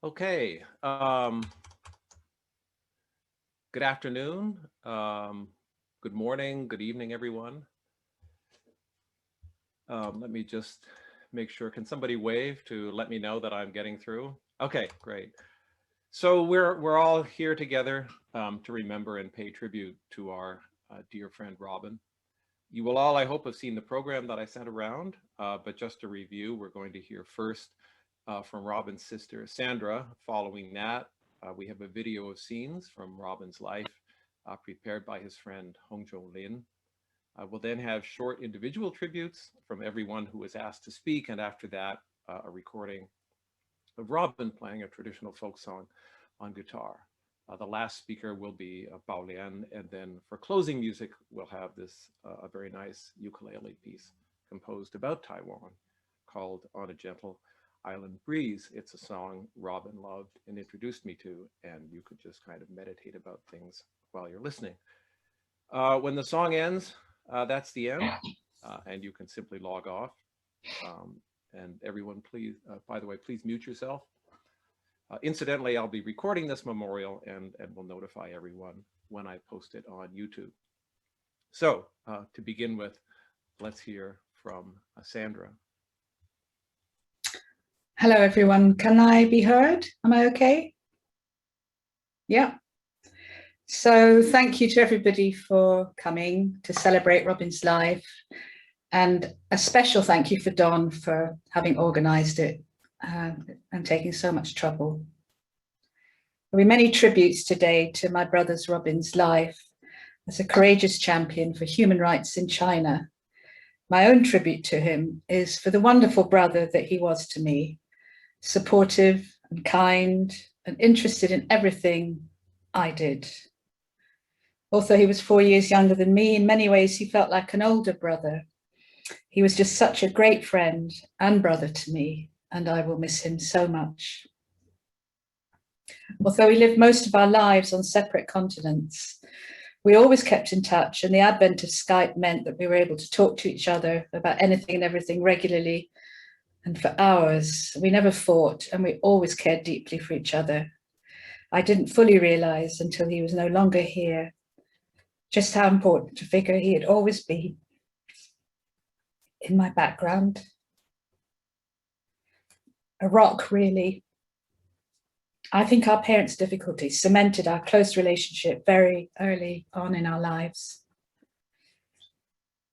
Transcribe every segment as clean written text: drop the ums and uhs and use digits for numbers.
Okay. Good afternoon. Good morning. Good evening, everyone. Let me just make sure. Can somebody wave to let me know that I'm getting through? Okay, great. So we're all here together to remember and pay tribute to our dear friend Robin. You will all, I hope, have seen the program that I sent around, but just to review, we're going to hear first from Robin's sister, Sandra. Following that, we have a video of scenes from Robin's life prepared by his friend Hongzhou Lin. We'll then have short individual tributes from everyone who was asked to speak, and after that, a recording of Robin playing a traditional folk song on guitar. The last speaker will be Bao Lian, and then for closing music, we'll have this a very nice ukulele piece composed about Taiwan called On a Gentle Island Breeze. It's a song Robin loved and introduced me to, and you could just kind of meditate about things while you're listening. When the song ends, that's the end, and you can simply log off. And everyone, please, by the way, please mute yourself. Incidentally, I'll be recording this memorial and will notify everyone when I post it on YouTube. So to begin with, let's hear from Sandra. Hello, everyone. Can I be heard? Am I okay? Yeah. So thank you to everybody for coming to celebrate Robin's life. And a special thank you for Don for having organized it and taking so much trouble. There'll be many tributes today to my brother's Robin's life as a courageous champion for human rights in China. My own tribute to him is for the wonderful brother that he was to me, supportive and kind and interested in everything I did. Although he was 4 years younger than me, in many ways he felt like an older brother. He was just such a great friend and brother to me, and I will miss him so much. Although we lived most of our lives on separate continents, we always kept in touch, and the advent of Skype meant that we were able to talk to each other about anything and everything regularly and for hours. We never fought, and we always cared deeply for each other. I didn't fully realize until he was no longer here just how important a figure he had always been in my background. A rock, really. I think our parents' difficulties cemented our close relationship very early on in our lives.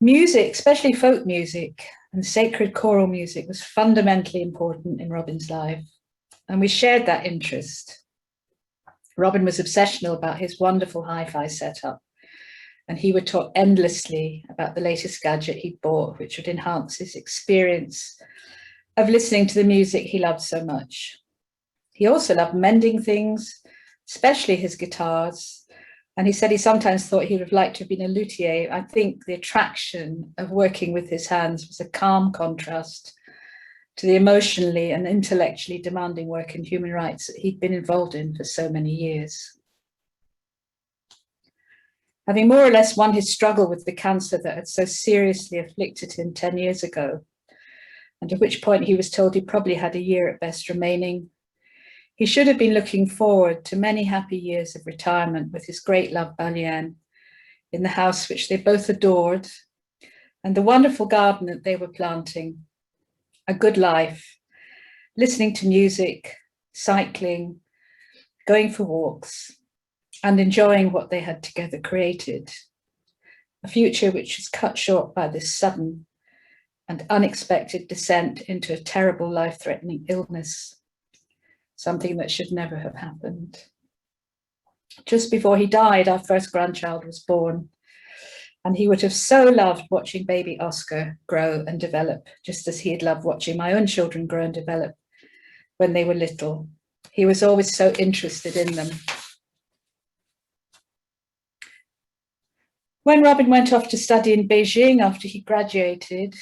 Music, especially folk music and sacred choral music, was fundamentally important in Robin's life, and we shared that interest. Robin was obsessional about his wonderful hi-fi setup, and he would talk endlessly about the latest gadget he'd bought, which would enhance his experience of listening to the music he loved so much. He also loved mending things, especially his guitars, and he said he sometimes thought he would have liked to have been a luthier. I think the attraction of working with his hands was a calm contrast to the emotionally and intellectually demanding work in human rights that he'd been involved in for so many years. Having more or less won his struggle with the cancer that had so seriously afflicted him 10 years ago, and at which point he was told he probably had a year at best remaining, he should have been looking forward to many happy years of retirement with his great love, Bao Lian, in the house which they both adored, and the wonderful garden that they were planting. A good life, listening to music, cycling, going for walks, and enjoying what they had together created. A future which was cut short by this sudden and unexpected descent into a terrible life-threatening illness, something that should never have happened. Just before he died, our first grandchild was born, and he would have so loved watching baby Oscar grow and develop, just as he had loved watching my own children grow and develop when they were little. He was always so interested in them. When Robin went off to study in Beijing after he graduated,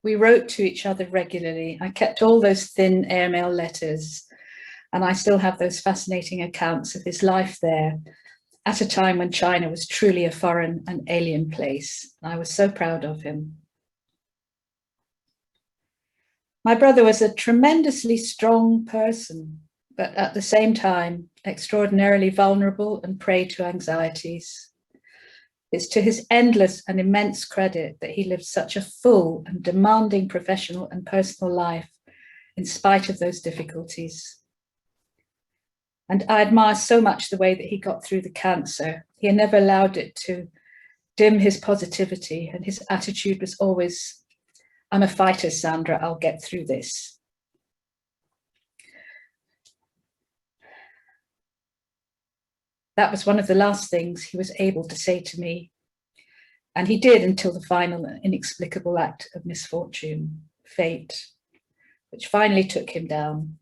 we wrote to each other regularly. I kept all those thin airmail letters, and I still have those fascinating accounts of his life there at a time when China was truly a foreign and alien place. I was so proud of him. My brother was a tremendously strong person, but at the same time, extraordinarily vulnerable and prey to anxieties. It's to his endless and immense credit that he lived such a full and demanding professional and personal life in spite of those difficulties. And I admire so much the way that he got through the cancer. He never allowed it to dim his positivity, and his attitude was always, I'm a fighter, Sandra, I'll get through this. That was one of the last things he was able to say to me. And he did until the final inexplicable act of misfortune, fate, which finally took him down.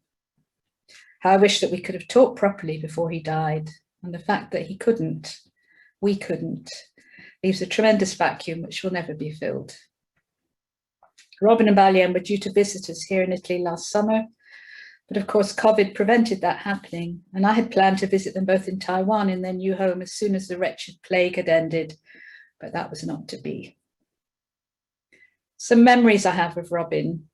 How I wish that we could have talked properly before he died. And the fact that he couldn't, we couldn't, leaves a tremendous vacuum which will never be filled. Robin and Balian were due to visit us here in Italy last summer, but of course COVID prevented that happening, and I had planned to visit them both in Taiwan in their new home as soon as the wretched plague had ended, but that was not to be. Some memories I have of Robin: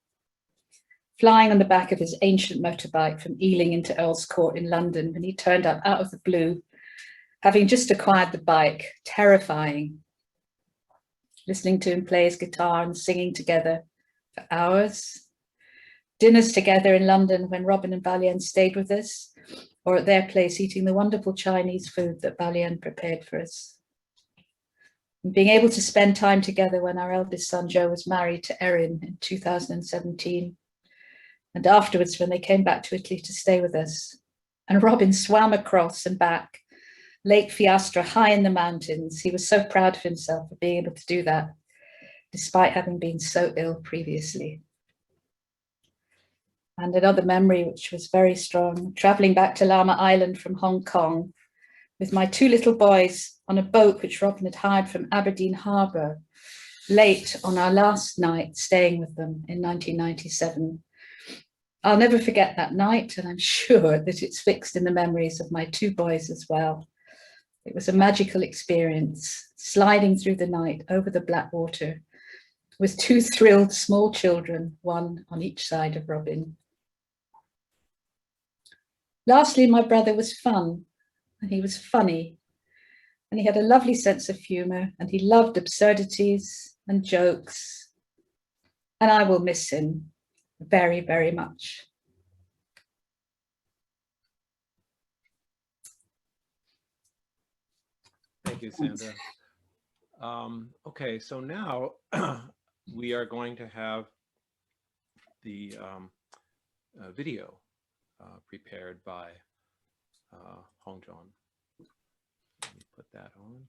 flying on the back of his ancient motorbike from Ealing into Earl's Court in London when he turned up out of the blue, having just acquired the bike, terrifying. Listening to him play his guitar and singing together for hours. Dinners together in London when Robin and Balian stayed with us, or at their place eating the wonderful Chinese food that Balian prepared for us. And being able to spend time together when our eldest son Joe was married to Erin in 2017. And afterwards when they came back to Italy to stay with us. And Robin swam across and back Lake Fiastra high in the mountains. He was so proud of himself for being able to do that, despite having been so ill previously. And another memory which was very strong, traveling back to Llama Island from Hong Kong with my two little boys on a boat which Robin had hired from Aberdeen Harbour, late on our last night staying with them in 1997. I'll never forget that night, and I'm sure that it's fixed in the memories of my two boys as well. It was a magical experience, sliding through the night over the black water with two thrilled small children, one on each side of Robin. Lastly, my brother was fun, and he was funny, and he had a lovely sense of humour, and he loved absurdities and jokes, and I will miss him very, very much. Thank you, Sandra. Okay, so now we are going to have the video prepared by Hong John. Let me put that on.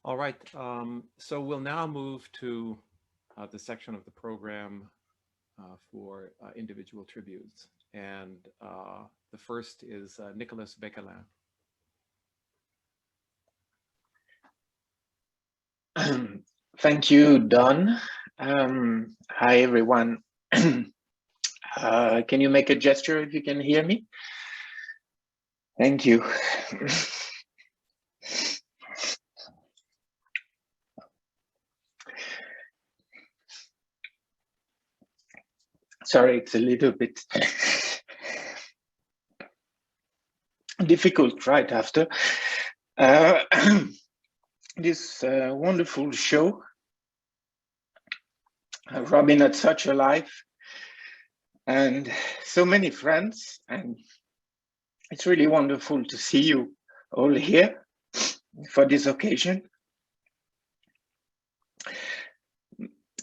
All right, so we'll now move to the section of the program for individual tributes. And the first is Nicolas Bequelin. Thank you, Don. Hi, everyone. Can you make a gesture if you can hear me? Thank you. Sorry, it's a little bit difficult right after this wonderful show. Robin had such a life and so many friends, and it's really wonderful to see you all here for this occasion.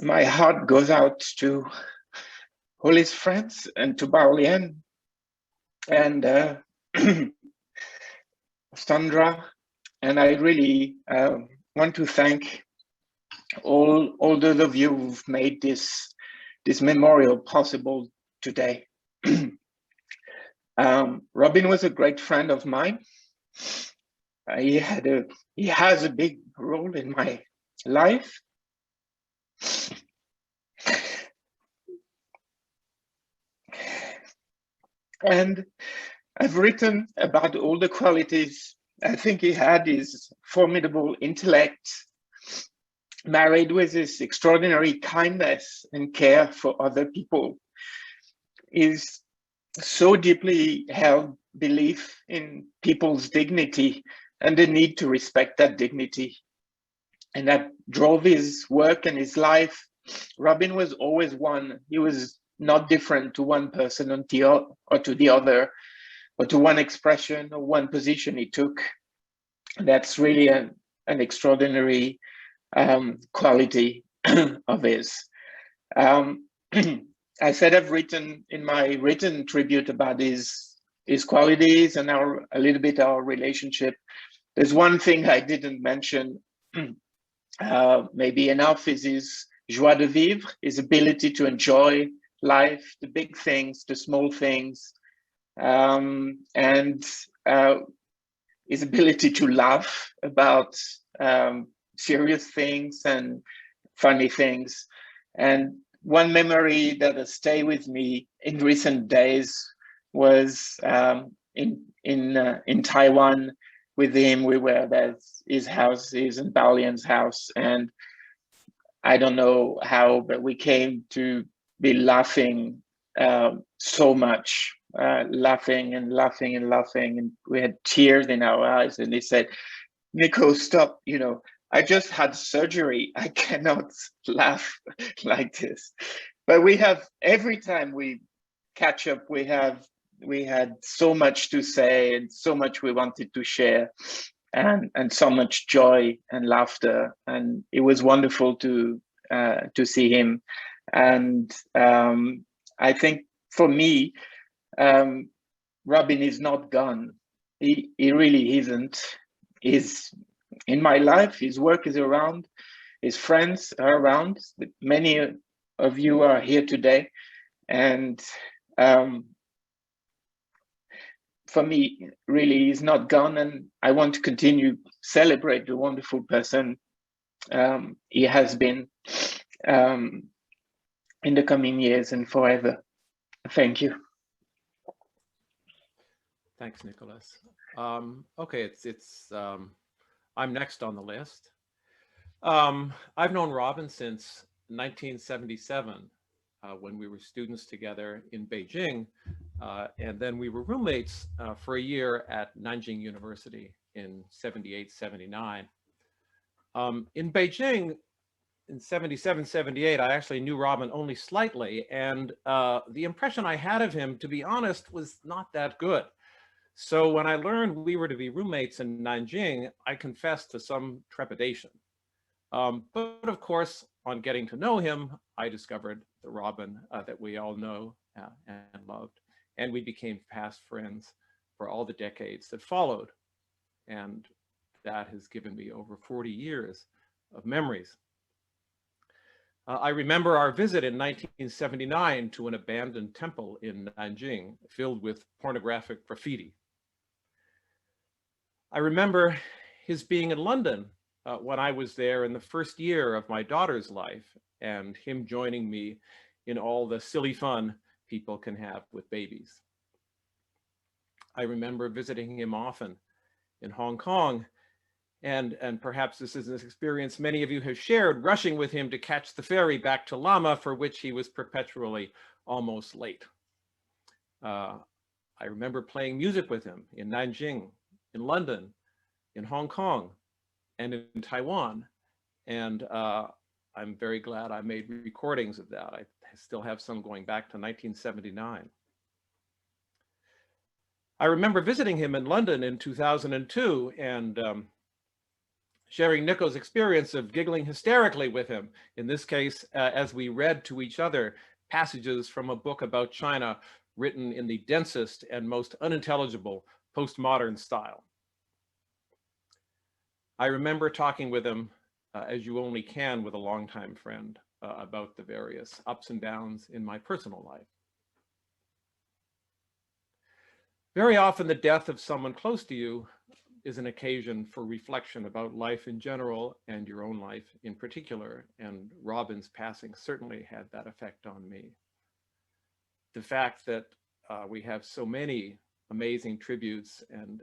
My heart goes out to all his friends and to Baolien and Sandra, and I really want to thank all those of you who've made this memorial possible today. Robin was a great friend of mine. He has a big role in my life. And I've written about all the qualities I think he had: his formidable intellect, married with his extraordinary kindness and care for other people, his so deeply held belief in people's dignity and the need to respect that dignity. And that drove his work and his life. Robin was always one. He was not different to one person or to the other, or to one expression or one position he took. That's really an extraordinary quality of his. I said I've written in my written tribute about his qualities and a little bit our relationship. There's one thing I didn't mention, maybe enough, is his joie de vivre, his ability to enjoy life, the big things, the small things, and his ability to laugh about serious things and funny things. And one memory that has stayed with me in recent days was in Taiwan with him. We were at his house, his and Baolien's house, and I don't know how, but we came to be laughing so much, laughing and laughing and laughing, and we had tears in our eyes. And he said, "Nico, stop, I just had surgery. I cannot laugh like this." But we have, every time we catch up, we had so much to say and so much we wanted to share, and so much joy and laughter. And it was wonderful to see him. And I think for me, Robin is not gone. He really isn't. He's in my life. His work is around. His friends are around. Many of you are here today. And for me, really, he's not gone. And I want to continue celebrate the wonderful person he has been in the coming years and forever. Thank you. Thanks, Nicholas. Okay, I'm next on the list. I've known Robin since 1977, when we were students together in Beijing, and then we were roommates for a year at Nanjing University in 78, 79. In Beijing, in 77, 78, I actually knew Robin only slightly, and the impression I had of him, to be honest, was not that good. So when I learned we were to be roommates in Nanjing, I confessed to some trepidation. But of course, on getting to know him, I discovered the Robin that we all know and loved, and we became fast friends for all the decades that followed. And that has given me over 40 years of memories. I remember our visit in 1979 to an abandoned temple in Nanjing filled with pornographic graffiti. I remember his being in London when I was there in the first year of my daughter's life, and him joining me in all the silly fun people can have with babies. I remember visiting him often in Hong Kong, and perhaps this is an experience many of you have shared, rushing with him to catch the ferry back to Lama, for which he was perpetually almost late. I remember playing music with him in Nanjing, in London, in Hong Kong, and in Taiwan. And I'm very glad I made recordings of that. I still have some going back to 1979. I remember visiting him in London in 2002 and sharing Nico's experience of giggling hysterically with him, in this case, as we read to each other passages from a book about China written in the densest and most unintelligible postmodern style. I remember talking with him, as you only can with a longtime friend, about the various ups and downs in my personal life. Very often the death of someone close to you is an occasion for reflection about life in general and your own life in particular, and Robin's passing certainly had that effect on me. The fact that we have so many amazing tributes, and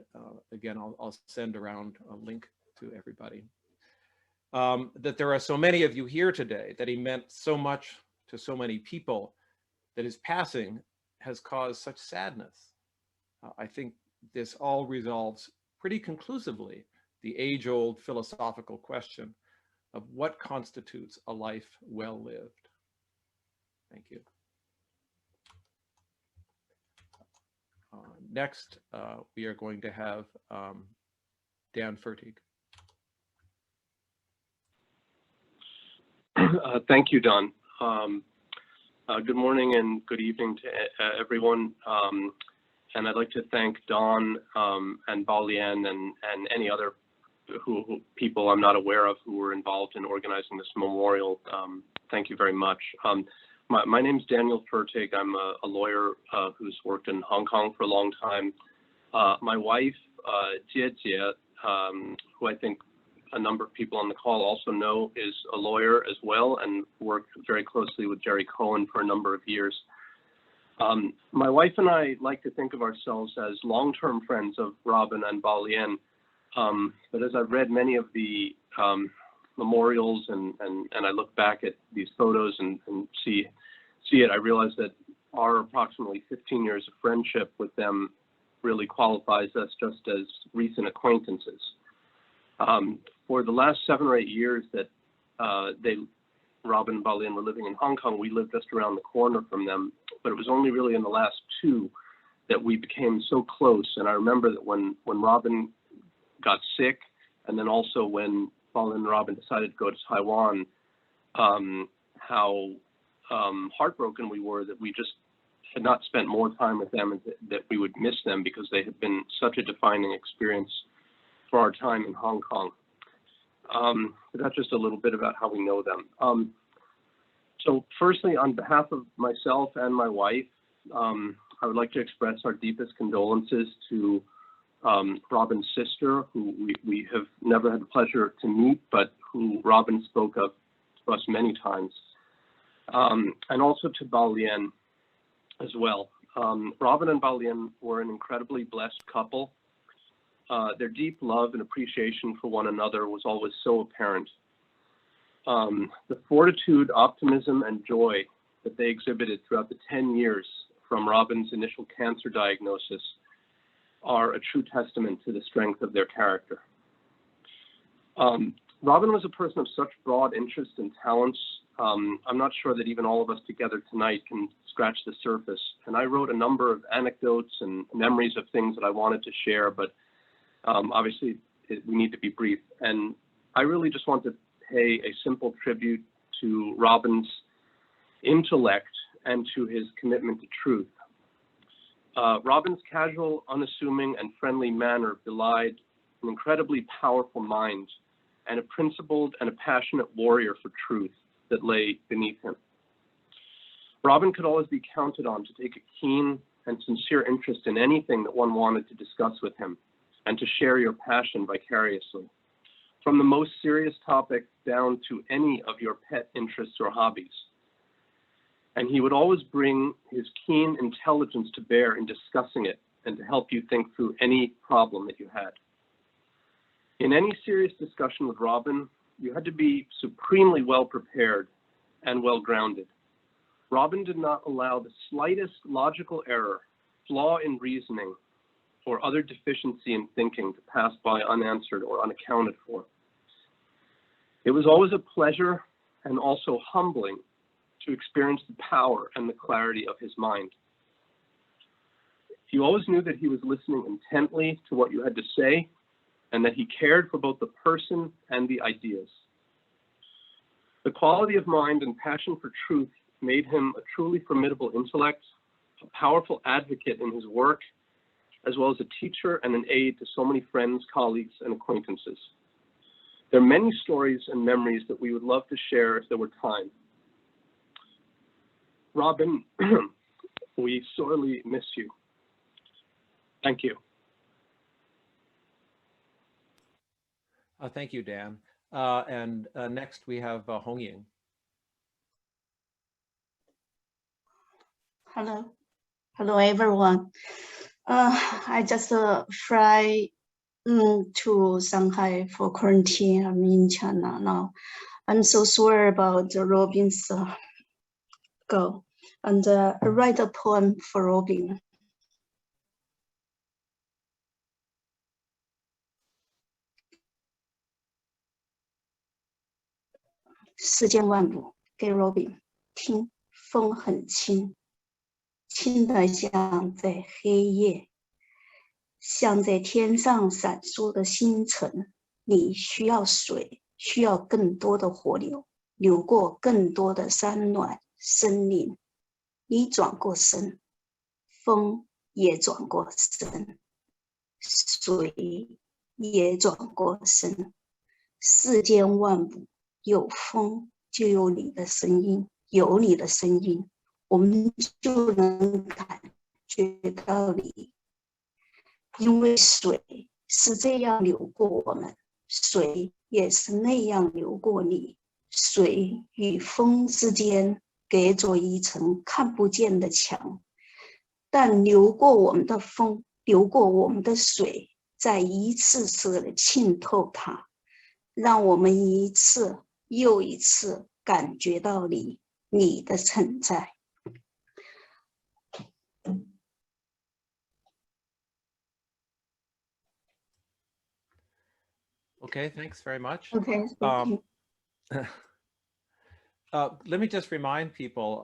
again, I'll send around a link to everybody, that there are so many of you here today, that he meant so much to so many people, that his passing has caused such sadness. I think this all resolves pretty conclusively the age-old philosophical question of what constitutes a life well lived. Thank you. Next, we are going to have Dan Fertig. Thank you, Don. Good morning and good evening to everyone. And I'd like to thank Don and Balian and any other people I'm not aware of who were involved in organizing this memorial. Thank you very much. My name is Daniel Fertig. I'm a lawyer who's worked in Hong Kong for a long time. My wife, Jie Jie, who I think a number of people on the call also know, is a lawyer as well and worked very closely with Jerry Cohen for a number of years. My wife and I like to think of ourselves as long-term friends of Robin and Balian, but as I've read many of the memorials and I look back at these photos and see it, I realize that our approximately 15 years of friendship with them really qualifies us just as recent acquaintances. For the last 7 or 8 years that Robin and Balian were living in Hong Kong, we lived just around the corner from them, but it was only really in the last 2 that we became so close. And I remember that when Robin got sick, and then also when Balian and Robin decided to go to Taiwan, how heartbroken we were that we just had not spent more time with them, and that we would miss them because they had been such a defining experience for our time in Hong Kong. But that's just a little bit about how we know them. So firstly, on behalf of myself and my wife, I would like to express our deepest condolences to Robin's sister, who we have never had the pleasure to meet, but who Robin spoke of to us many times, and also to Balian as well. Robin and Balian were an incredibly blessed couple. Their deep love and appreciation for one another was always so apparent. The fortitude, optimism, and joy that they exhibited throughout the 10 years from Robin's initial cancer diagnosis are a true testament to the strength of their character. Robin was a person of such broad interests and talents. I'm not sure that even all of us together tonight can scratch the surface. And I wrote a number of anecdotes and memories of things that I wanted to share, but obviously we need to be brief. And I really just want to pay a simple tribute to Robin's intellect and to his commitment to truth. Robin's casual, unassuming, and friendly manner belied an incredibly powerful mind, and a principled and a passionate warrior for truth that lay beneath him. Robin could always be counted on to take a keen and sincere interest in anything that one wanted to discuss with him, and to share your passion vicariously. From the most serious topic down to any of your pet interests or hobbies. And he would always bring his keen intelligence to bear in discussing it and to help you think through any problem that you had. In any serious discussion with Robin, you had to be supremely well prepared and well grounded. Robin did not allow the slightest logical error, flaw in reasoning, or other deficiency in thinking to pass by unanswered or unaccounted for. It was always a pleasure and also humbling to experience the power and the clarity of his mind. You always knew that he was listening intently to what you had to say, and that he cared for both the person and the ideas. The quality of mind and passion for truth made him a truly formidable intellect, a powerful advocate in his work, as well as a teacher and an aid to so many friends, colleagues, and acquaintances. There are many stories and memories that we would love to share if there were time. Robin, we sorely miss you. Thank you. Thank you, Dan. Next we have Hong Ying. Hello everyone. I just fly to Shanghai for quarantine. I'm in China now. I'm so sorry about Robin's go, and I write a poem for Robin. 世间万物给 Robin 听，风很轻，轻得像在黑夜，像在天上闪烁的星辰。你需要水，需要更多的火流，流过更多的山峦森林。你转过身，风也转过身，水也转过身。世间万物有风就有你的声音，有你的声音，我们就能感觉到你。因为水是这样流过我们，水也是那样流过你。水与风之间隔着一层看不见的墙，但流过我们的风，流过我们的水，在一次次的浸透它，让我们一次又一次感觉到你的存在。Okay, thanks very much. Okay. Let me just remind people,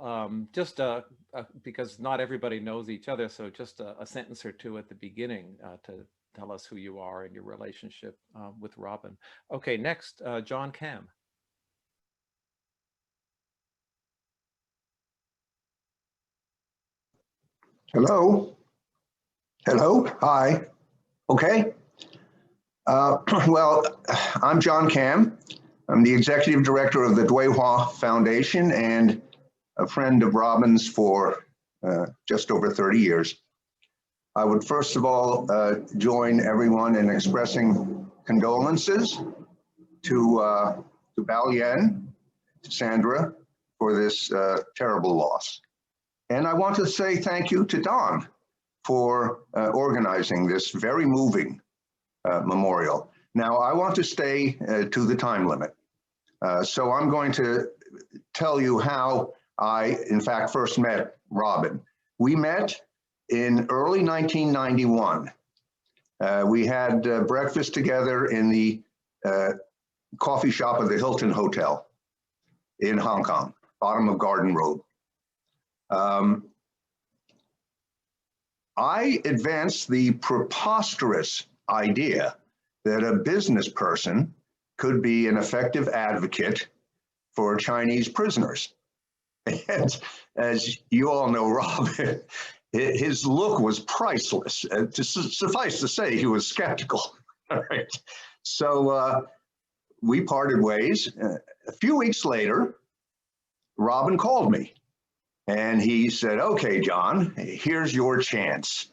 because not everybody knows each other, so just a sentence or two at the beginning to tell us who you are and your relationship with Robin. Okay, next, John Cam. Hello. Hello. Hi. Okay. Well, I'm John Cam. I'm the executive director of the Duihua Foundation and a friend of Robin's for just over 30 years. I would first of all join everyone in expressing condolences to Balian, to Sandra, for this terrible loss. And I want to say thank you to Don for organizing this very moving memorial. Now, I want to stay to the time limit. So I'm going to tell you how I, in fact, first met Robin. We met in early 1991. We had breakfast together in the coffee shop of the Hilton Hotel in Hong Kong, bottom of Garden Road. I advanced the preposterous idea that a business person could be an effective advocate for Chinese prisoners. And as you all know, Robin, his look was priceless. To suffice to say, he was skeptical. All right. So we parted ways. A few weeks later, Robin called me and he said, okay, John, here's your chance.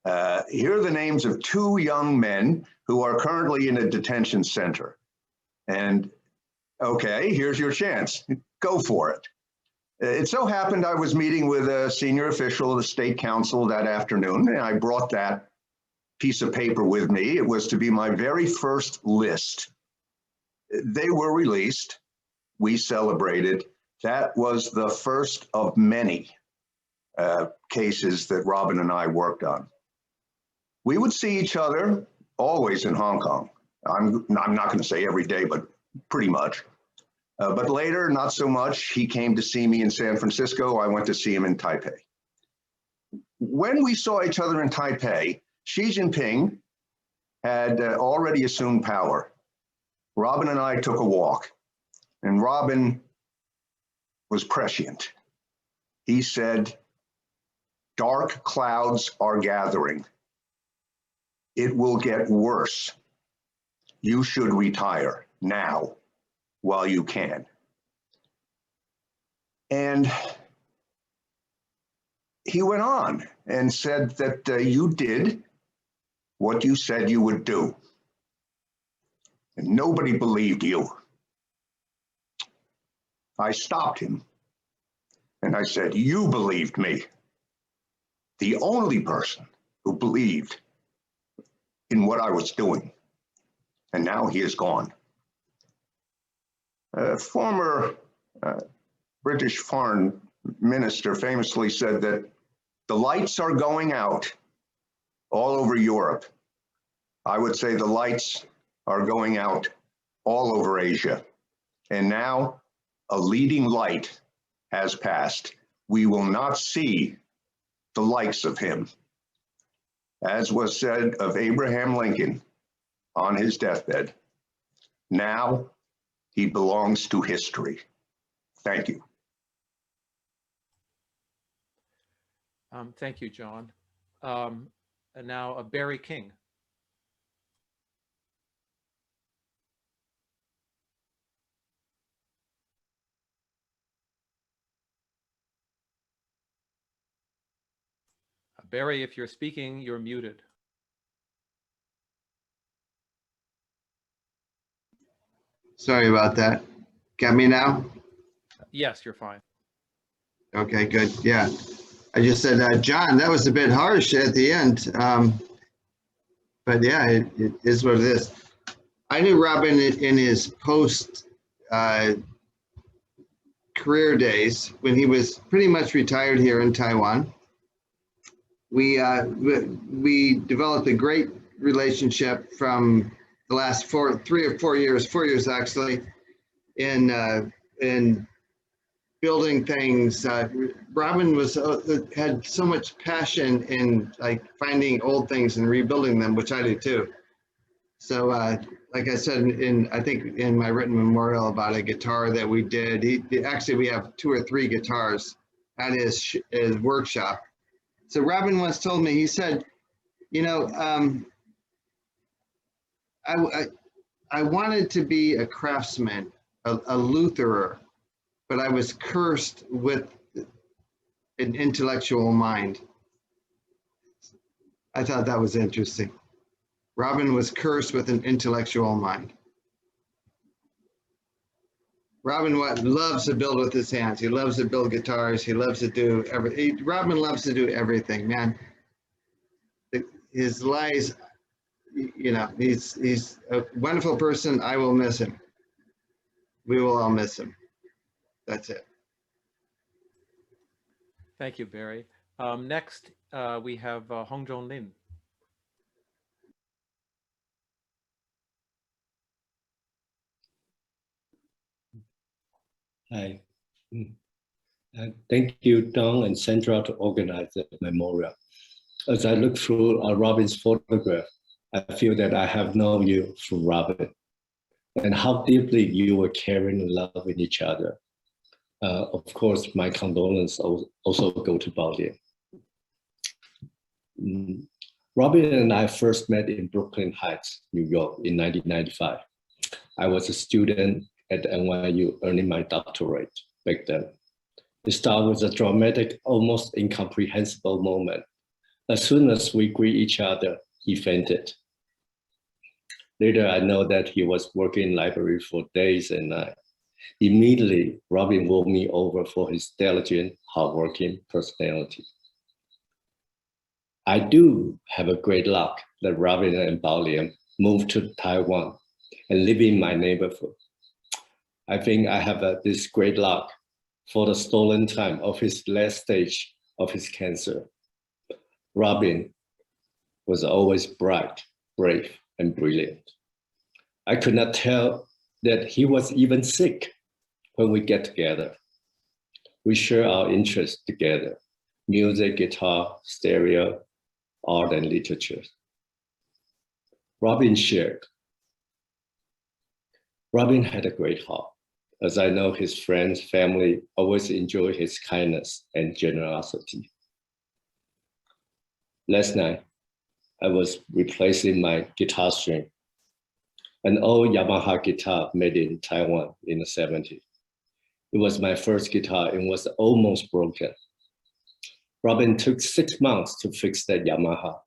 Here are the names of 2 young men who are currently in a detention center. And okay, here's your chance. Go for it. It so happened I was meeting with a senior official of the state council that afternoon, and I brought that piece of paper with me. It was to be my very first list. They were released. We celebrated. That was the first of many cases that Robin and I worked on. We would see each other always in Hong Kong. I'm not going to say every day, but pretty much. But later, not so much. He came to see me in San Francisco. I went to see him in Taipei. When we saw each other in Taipei, Xi Jinping had already assumed power. Robin and I took a walk, and Robin was prescient. He said, "Dark clouds are gathering. It will get worse. You should retire now while you can." And he went on and said that you did what you said you would do. And nobody believed you. I stopped him and I said, "You believed me. The only person who believed in what I was doing." And now he is gone. A former British foreign minister famously said that the lights are going out all over Europe. I would say the lights are going out all over Asia. And now a leading light has passed. We will not see the likes of him. As was said of Abraham Lincoln on his deathbed, now he belongs to history. Thank you. Thank you, John. And now Barry King. Barry, if you're speaking, you're muted. Sorry about that. Got me now? Yes, you're fine. Okay, good. Yeah. I just said, John, that was a bit harsh at the end. But yeah, it is what it is. I knew Robin in his post career days when he was pretty much retired here in Taiwan. We developed a great relationship from the last 4 years actually, in building things. Robin had so much passion in like finding old things and rebuilding them, which I do too. So like I said, I think in my written memorial about a guitar that we did, actually we have 2 or 3 guitars at his workshop. So Robin once told me, he said, you know, I wanted to be a craftsman, a lutherer, but I was cursed with an intellectual mind. I thought that was interesting. Robin was cursed with an intellectual mind. Robin loves to build with his hands. He loves to build guitars. He loves to do everything. Robin loves to do everything, man. His lies, you know, he's a wonderful person. I will miss him. We will all miss him. That's it. Thank you, Barry. Next, we have Hong Zhong Lin. Hi. Thank you, Don and Sandra, to organize the memorial. As I look through Robin's photograph, I feel that I have known you from Robin and how deeply you were caring and loving each other. Of course, my condolences also go to Baolian. Robin and I first met in Brooklyn Heights, New York in 1995. I was a student at NYU earning my doctorate back then. It started with a dramatic, almost incomprehensible moment. As soon as we greet each other, he fainted. Later, I know that he was working in library for days and nights. Immediately, Robin won me over for his diligent, hardworking personality. I do have a great luck that Robin and Bao moved to Taiwan and live in my neighborhood. I think I have this great luck for the stolen time of his last stage of his cancer. Robin was always bright, brave, and brilliant. I could not tell that he was even sick when we get together. We share our interests together: music, guitar, stereo, art, and literature. Robin shared. Robin had a great heart, as I know his friends, family always enjoy his kindness and generosity. Last night, I was replacing my guitar string, an old Yamaha guitar made in Taiwan in the 70s. It was my first guitar and was almost broken. Robin took 6 months to fix that Yamaha,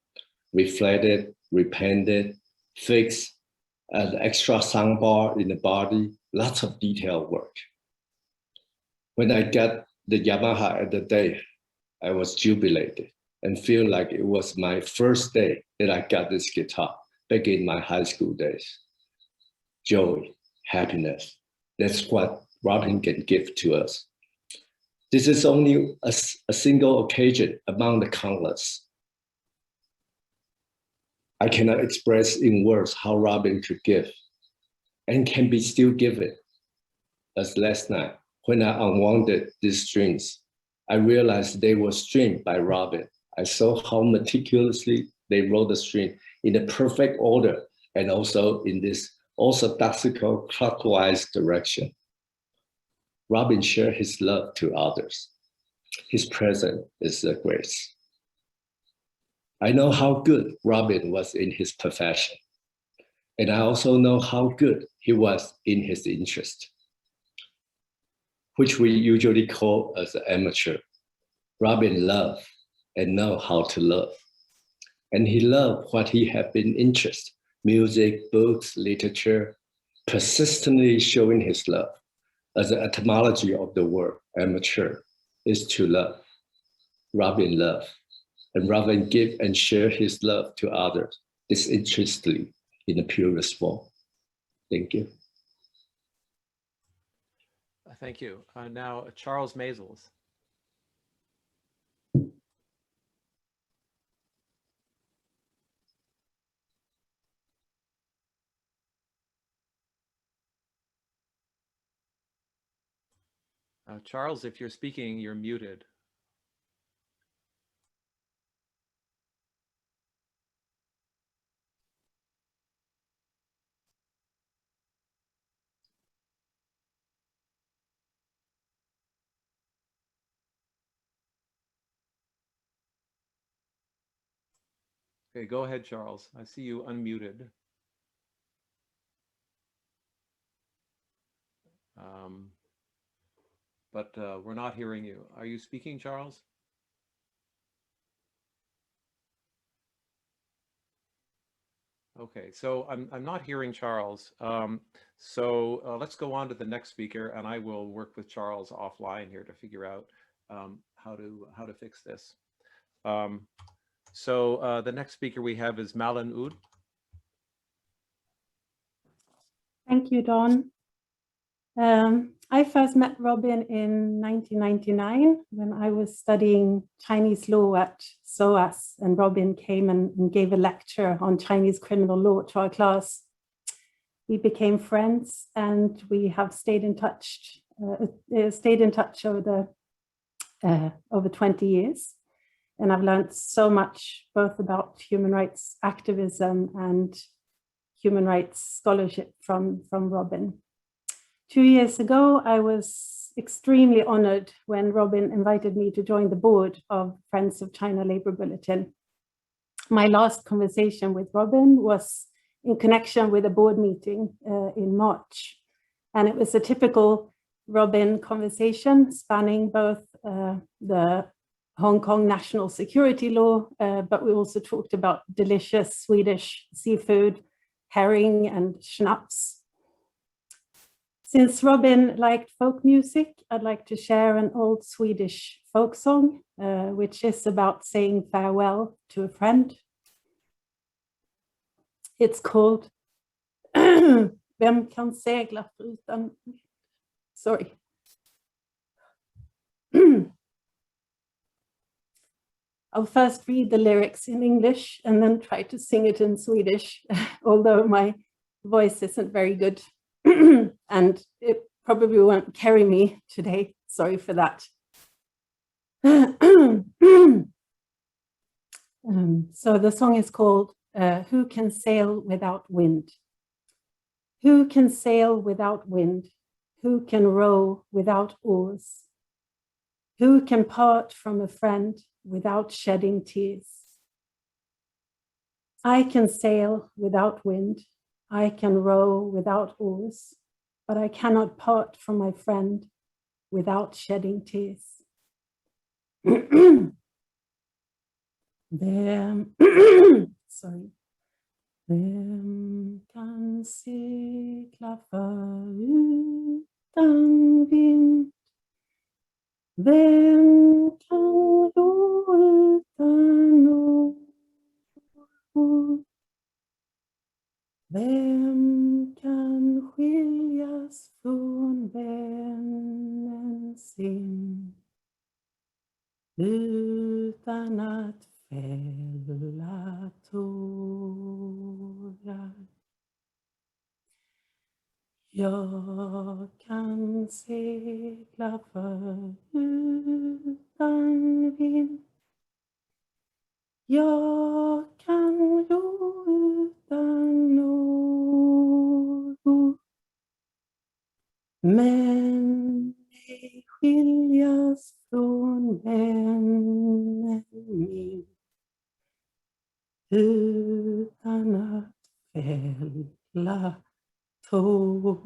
reflated, repainted, fixed an extra soundbar in the body, lots of detailed work. When I got the Yamaha at the day, I was jubilated and feel like it was my first day that I got this guitar back in my high school days. Joy, happiness, that's what Robin can give to us. This is only a single occasion among the countless. I cannot express in words how Robin could give and can be still given. As last night, when I unwound these strings, I realized they were stringed by Robin. I saw how meticulously they wrote the string in the perfect order and also in this orthodoxical clockwise direction. Robin shared his love to others. His presence is a grace. I know how good Robin was in his profession, and I also know how good he was in his interest, which we usually call as an amateur. Robin loved and know how to love, and he loved what he had been interested: music, books, literature, persistently showing his love. As the etymology of the word amateur is to love. Robin loved, and Robin give and share his love to others disinterestedly in the purest form. Thank you. Thank you. Now, Charles Maisels. Charles, if you're speaking, you're muted. Okay, go ahead, Charles. I see you unmuted. But we're not hearing you. Are you speaking, Charles? Okay, so I'm not hearing Charles. Let's go on to the next speaker, and I will work with Charles offline here to figure out how to fix this. The next speaker we have is Malin Oud. Thank you, Don. I first met Robin in 1999 when I was studying Chinese law at SOAS, and Robin came and gave a lecture on Chinese criminal law to our class. We became friends, and we have stayed in touch over 20 years. And I've learned so much, both about human rights activism and human rights scholarship from Robin. 2 years ago, I was extremely honored when Robin invited me to join the board of Friends of China Labor Bulletin. my last conversation with Robin was in connection with a board meeting in March. And it was a typical Robin conversation spanning both the Hong Kong national security law, but we also talked about delicious Swedish seafood, herring and schnapps. Since Robin liked folk music, I'd like to share an old Swedish folk song, which is about saying farewell to a friend. It's called Vem kan segla förutan... Sorry. I'll first read the lyrics in English and then try to sing it in Swedish, although my voice isn't very good and it probably won't carry me today. Sorry for that. So the song is called Who Can Sail Without Wind? Who can sail without wind? Who can row without oars? Who can part from a friend without shedding tears? I can sail without wind. I can row without oars, but I cannot part from my friend without shedding tears. Sorry. Vem kan segla förutan vind? Vem kan ro utan oar? Vem kan skiljas från vännen sin utan att fälla tårar? Jag kan segla förutan vind. Jag kan ro utan åror. Men ej skiljas från vännen min utan att fälla tårar.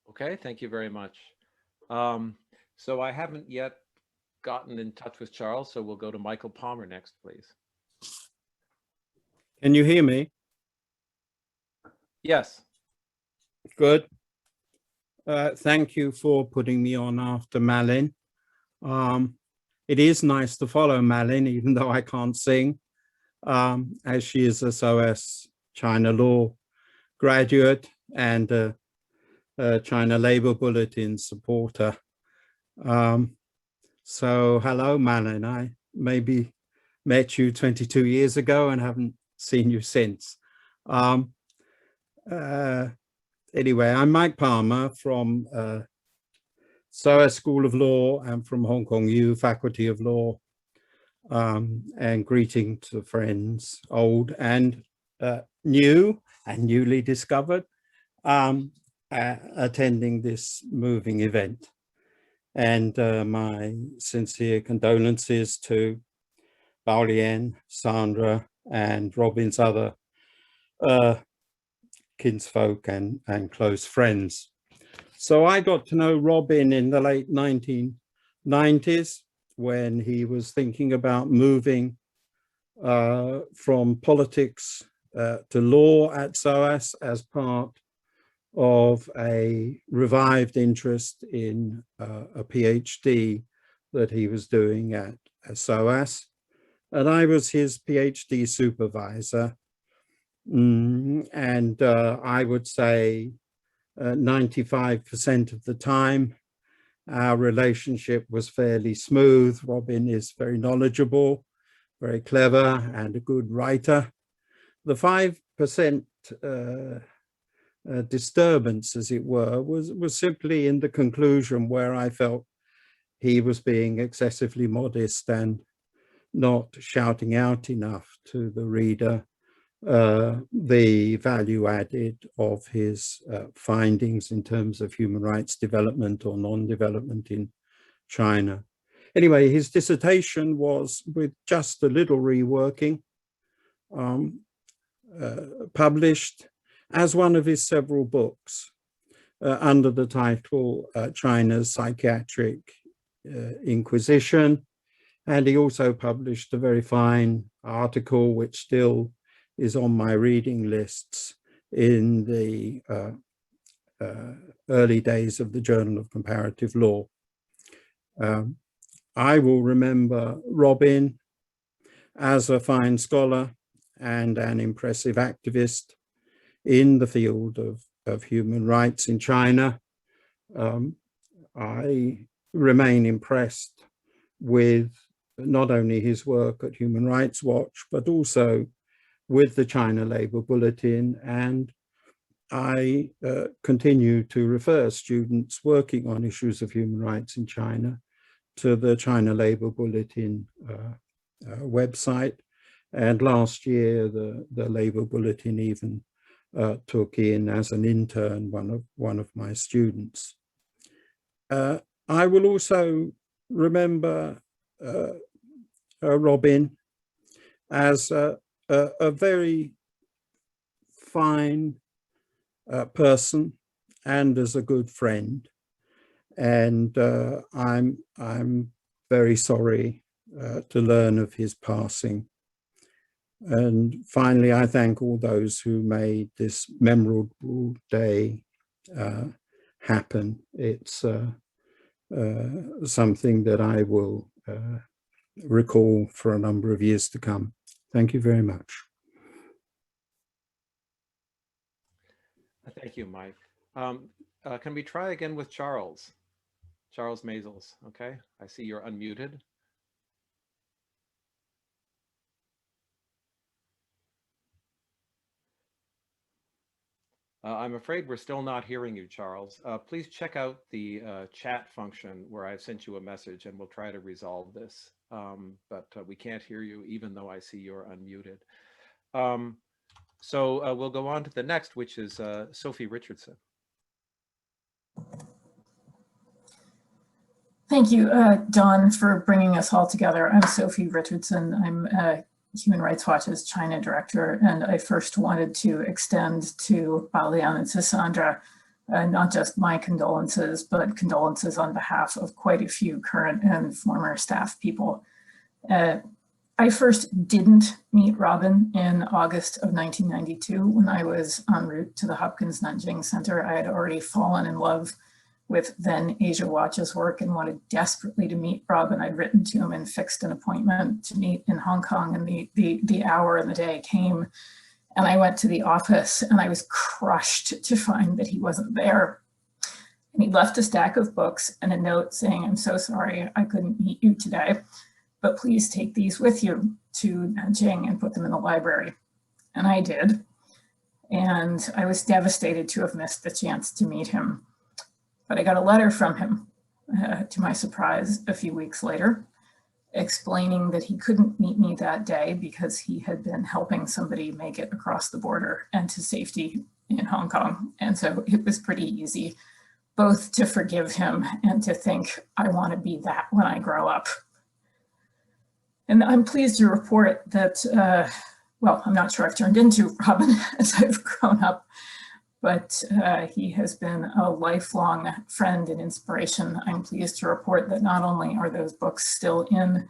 Okay, thank you very much. So I haven't yet gotten in touch with Charles, so we'll go to Michael Palmer next, please. Can you hear me? Yes. Good. Thank you for putting me on after Malin. It is nice to follow Malin, even though I can't sing, as she is a SOS China Law graduate and a China Labour Bulletin supporter. So hello, Malin. I maybe met you 22 years ago and haven't seen you since. Anyway, I'm Mike Palmer from SOAS School of Law and from Hong Kong U Faculty of Law, and greeting to friends, old and new and newly discovered, attending this moving event. And my sincere condolences to Bao Lian, Sandra, and Robin's other kinsfolk and close friends. So I got to know Robin in the late 1990s when he was thinking about moving from politics to law at SOAS as part of a revived interest in a PhD that he was doing at SOAS. And I was his PhD supervisor. And I would say 95% of the time, our relationship was fairly smooth. Robin is very knowledgeable, very clever, and a good writer. The 5% disturbance, as it were, was simply in the conclusion where I felt he was being excessively modest and not shouting out enough to the reader the value added of his findings in terms of human rights development or non-development in China. Anyway, his dissertation was, with just a little reworking, published as one of his several books under the title China's Psychiatric Inquisition. And he also published a very fine article, which still is on my reading lists, in the early days of the Journal of Comparative Law. I will remember Robin as a fine scholar and an impressive activist in the field of human rights in China. I remain impressed with not only his work at Human Rights Watch, but also with the China Labour Bulletin, and I continue to refer students working on issues of human rights in China to the China Labour Bulletin website. And last year, the Labour Bulletin even took in as an intern one of my students. I will also remember Robin as a very fine person and as a good friend, and I'm very sorry to learn of his passing. And finally, I thank all those who made this memorable day happen. It's something that I will recall for a number of years to come. Thank you very much. Thank you, Mike. Can we try again with Charles? Charles Maisels, okay? I see you're unmuted. I'm afraid we're still not hearing you, Charles. Please check out the chat function where I've sent you a message, and we'll try to resolve this. But we can't hear you even though I see you're unmuted. So we'll go on to the next, which is Sophie Richardson. Thank you, Don, for bringing us all together. I'm Sophie Richardson. I'm Human Rights Watch's China director, and I first wanted to extend to Baolian and Cassandra not just my condolences, but condolences on behalf of quite a few current and former staff people. I first didn't meet Robin in August of 1992 when I was en route to the Hopkins Nanjing Center. I had already fallen in love with then Asia Watch's work and wanted desperately to meet Robin. I'd written to him and fixed an appointment to meet in Hong Kong, and the hour and the day came, and I went to the office and I was crushed to find that he wasn't there. And he left a stack of books and a note saying, "I'm so sorry I couldn't meet you today, but please take these with you to Nanjing and put them in the library." And I did. And I was devastated to have missed the chance to meet him. But I got a letter from him, to my surprise, a few weeks later, explaining that he couldn't meet me that day because he had been helping somebody make it across the border and to safety in Hong Kong. And so it was pretty easy both to forgive him and to think, I want to be that when I grow up. And I'm pleased to report that, well, I'm not sure I've turned into Robin as I've grown up, but he has been a lifelong friend and inspiration. I'm pleased to report that not only are those books still in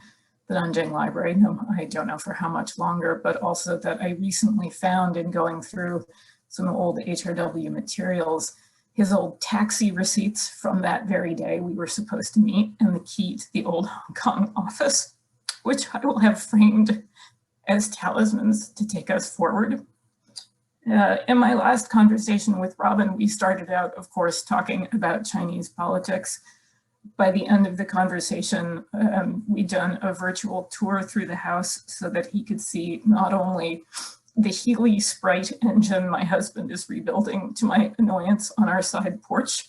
the Nanjing Library, no, I don't know for how much longer, but also that I recently found in going through some old HRW materials, his old taxi receipts from that very day we were supposed to meet, and the key to the old Hong Kong office, which I will have framed as talismans to take us forward. In my last conversation with Robin, we started out, of course, talking about Chinese politics. By the end of the conversation, we'd done a virtual tour through the house so that he could see not only the Healy Sprite engine my husband is rebuilding to my annoyance on our side porch,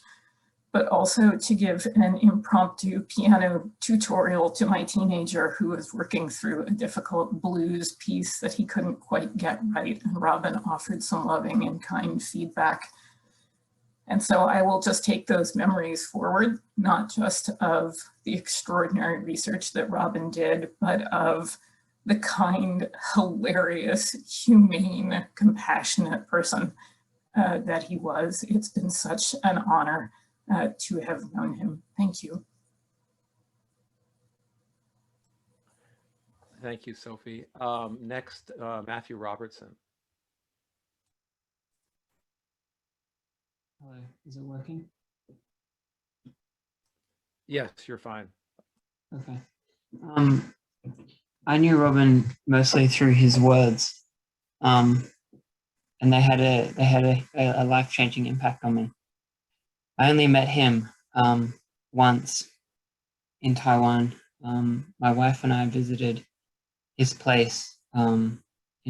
but also to give an impromptu piano tutorial to my teenager who was working through a difficult blues piece that he couldn't quite get right. And Robin offered some loving and kind feedback. And so I will just take those memories forward, not just of the extraordinary research that Robin did, but of the kind, hilarious, humane, compassionate person that he was. It's been such an honor to have known him. Thank you. Thank you, Sophie. Next, Matthew Robertson. Hello, is it working? Yes, you're fine. Okay. I knew Robin mostly through his words, and they had a life-changing impact on me. I only met him once in Taiwan. My wife and I visited his place in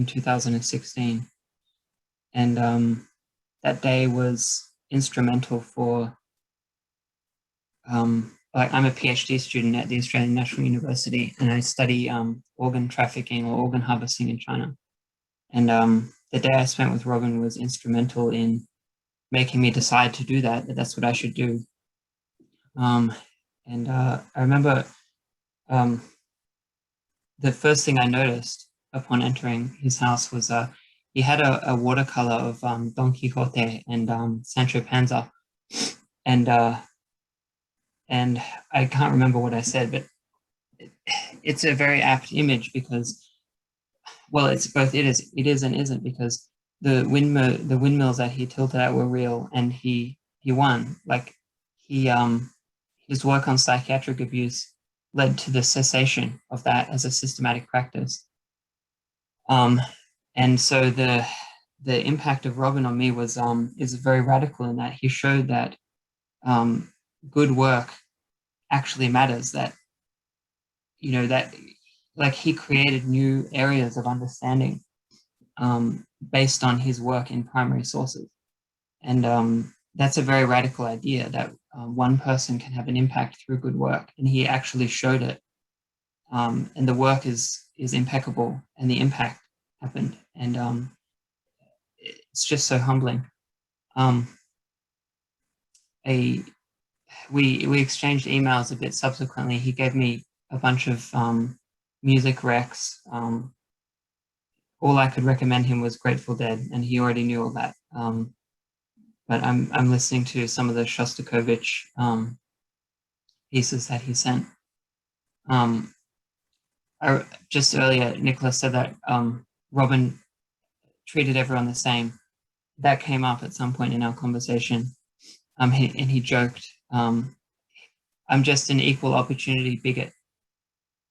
2016, and that day was instrumental for, like, I'm a PhD student at the Australian National University, and I study organ trafficking or organ harvesting in China. And the day I spent with Robin was instrumental in making me decide to do that that's what I should do. I remember the first thing I noticed upon entering his house was he had a watercolor of Don Quixote and Sancho Panza, and I can't remember what I said, but it's a very apt image because, well, it's both it is and isn't, because the windmills that he tilted at were real, and he won. Like, his work on psychiatric abuse led to the cessation of that as a systematic practice. And so the impact of Robin on me was is very radical in that he showed that good work actually matters, that, you know, that, like, he created new areas of understanding based on his work in primary sources. And that's a very radical idea, that one person can have an impact through good work, and he actually showed it. And the work is impeccable, and the impact happened, and it's just so humbling. We exchanged emails a bit subsequently. He gave me a bunch of music recs. All I could recommend him was Grateful Dead, and he already knew all that. But I'm listening to some of the Shostakovich pieces that he sent. Just earlier, Nicholas said that Robin treated everyone the same. That came up at some point in our conversation. And he joked, I'm just an equal opportunity bigot.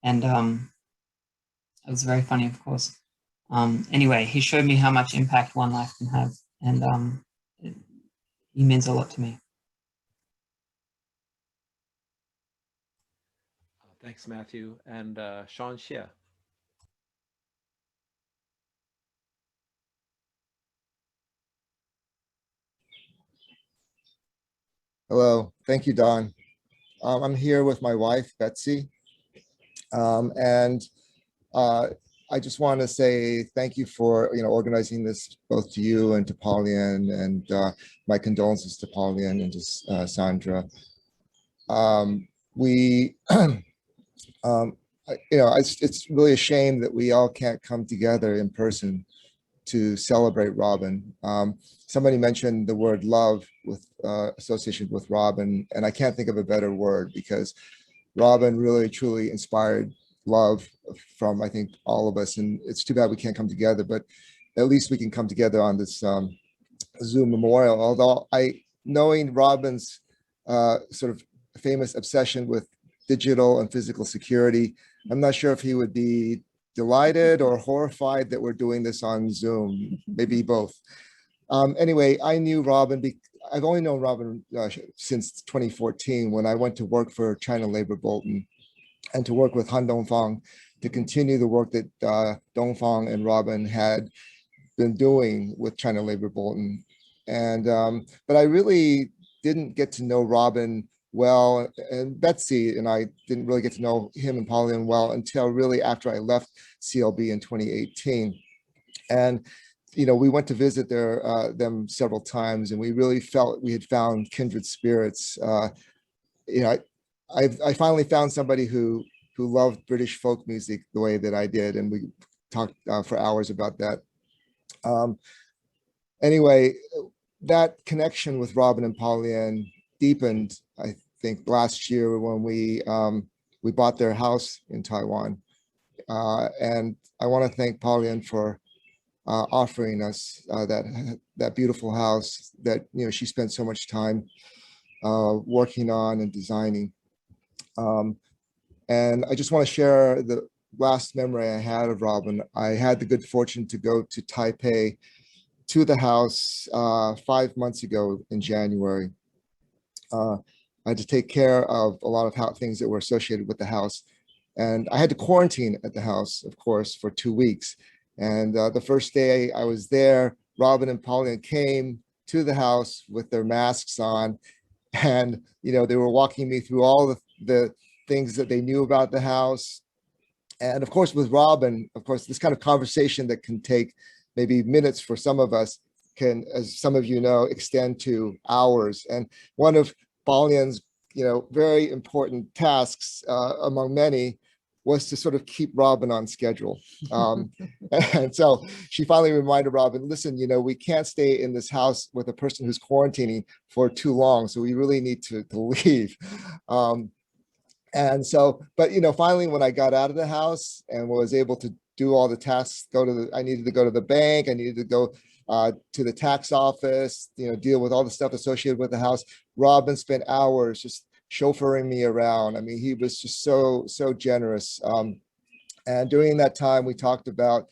And it was very funny, of course. Anyway, he showed me how much impact one life can have, and he means a lot to me. Thanks, Matthew. And Sean Xie. Hello, thank you, Don. I'm here with my wife, Betsy. And I just want to say thank you for, organizing this, both to you and to Pauline, and my condolences to Pauline and to Sandra. It's really a shame that we all can't come together in person to celebrate Robin. Somebody mentioned the word love with association with Robin, and I can't think of a better word, because Robin really truly inspired love from, I think, all of us. And it's too bad we can't come together, but at least we can come together on this Zoom memorial. Although knowing Robin's sort of famous obsession with digital and physical security, I'm not sure if he would be delighted or horrified that we're doing this on Zoom, maybe both. Anyway, I knew Robin, I've only known Robin since 2014, when I went to work for China Labor Bulletin, and to work with Han Dongfang to continue the work that Dongfang and Robin had been doing with China Labor Bulletin. And but I really didn't get to know Robin well, and Betsy and I didn't really get to know him and Pauline well until really after I left CLB in 2018. And we went to visit them several times, and we really felt we had found kindred spirits. I finally found somebody who loved British folk music the way that I did, and we talked for hours about that. Anyway, that connection with Robin and Pauline deepened, I think, last year when we bought their house in Taiwan. And I want to thank Pauline for offering us that beautiful house that she spent so much time working on and designing. And I just want to share the last memory I had of Robin. I had the good fortune to go to Taipei to the house 5 months ago in January. I had to take care of a lot of things that were associated with the house. And I had to quarantine at the house, of course, for 2 weeks. And the first day I was there, Robin and Pauline came to the house with their masks on. And, they were walking me through all the things that they knew about the house. And of course, with Robin, of course, this kind of conversation that can take maybe minutes for some of us can, as some of you know, extend to hours. And one of Pauline's, very important tasks among many was to sort of keep Robin on schedule. And so she finally reminded Robin, listen, we can't stay in this house with a person who's quarantining for too long. So we really need to leave. And so, but, finally, when I got out of the house and was able to do all the tasks, I needed to go to the bank, I needed to go to the tax office, deal with all the stuff associated with the house. Robin spent hours just chauffeuring me around. I mean, he was just so generous. And during that time, we talked about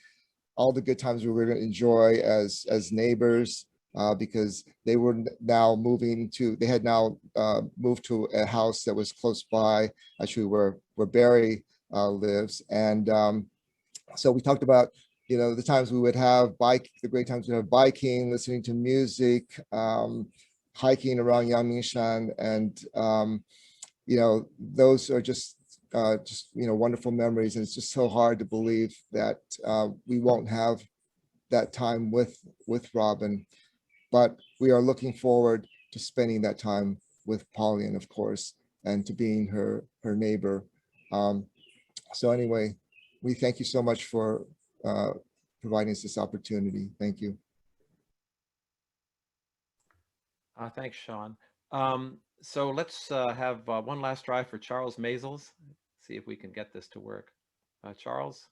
all the good times we were going to enjoy as neighbors, because they were now they had now moved to a house that was close by, actually where Barry lives. And so we talked about, the times we would have the great times we would have biking, listening to music, hiking around Yangmingshan. And, those are just wonderful memories. And it's just so hard to believe that we won't have that time with Robin. But we are looking forward to spending that time with Pauline, of course, and to being her neighbor. So anyway, we thank you so much for providing us this opportunity. Thank you. Thanks, Sean. So let's have one last try for Charles Maisels. See if we can get this to work. Charles?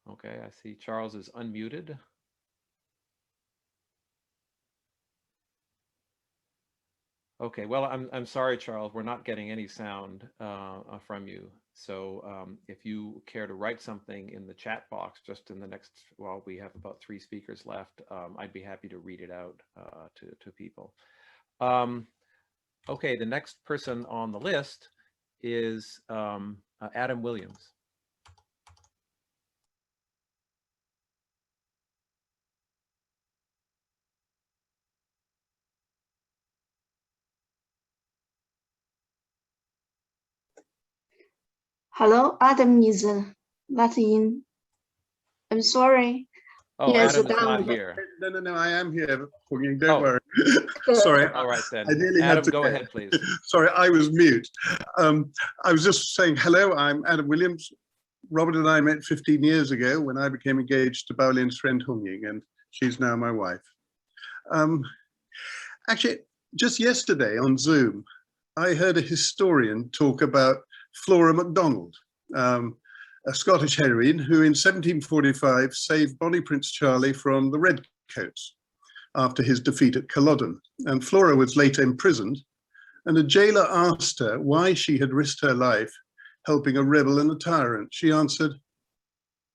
Okay, I see Charles is unmuted. Okay, well, I'm sorry, Charles, we're not getting any sound from you. So if you care to write something in the chat box, just in the next, well, we have about 3 speakers left, I'd be happy to read it out to people. Okay, the next person on the list is Adam Williams. Hello, Adam is not in. I'm sorry. Oh, Yes, Adam is not down. here. No, I am here. Don't worry. Okay. Sorry. All right then. I nearly had Adam, to go ahead, please. Sorry, I was mute. I was just saying hello. I'm Adam Williams. Robert and I met 15 years ago when I became engaged to Baolian's friend Hong Ying, and she's now my wife. Actually, just yesterday on Zoom, I heard a historian talk about Flora MacDonald, a Scottish heroine who in 1745 saved Bonnie Prince Charlie from the Redcoats after his defeat at Culloden. And Flora was later imprisoned, and a jailer asked her why she had risked her life helping a rebel and a tyrant. She answered,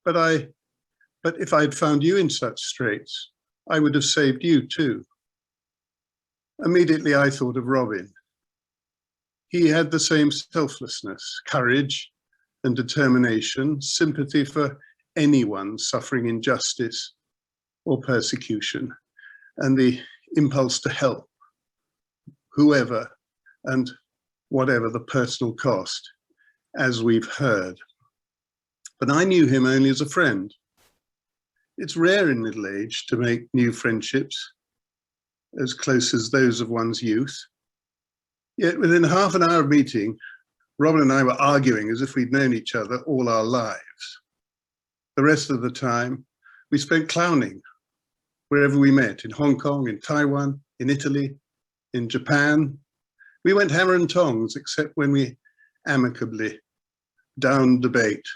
but if I'd found you in such straits, I would have saved you too. Immediately I thought of Robin. He had the same selflessness, courage, and determination, sympathy for anyone suffering injustice or persecution, and the impulse to help whoever and whatever the personal cost, as we've heard. But I knew him only as a friend. It's rare in middle age to make new friendships as close as those of one's youth. Yet within half an hour of meeting, Robin and I were arguing as if we'd known each other all our lives. The rest of the time, we spent clowning wherever we met, in Hong Kong, in Taiwan, in Italy, in Japan. We went hammer and tongs, except when we amicably downed debate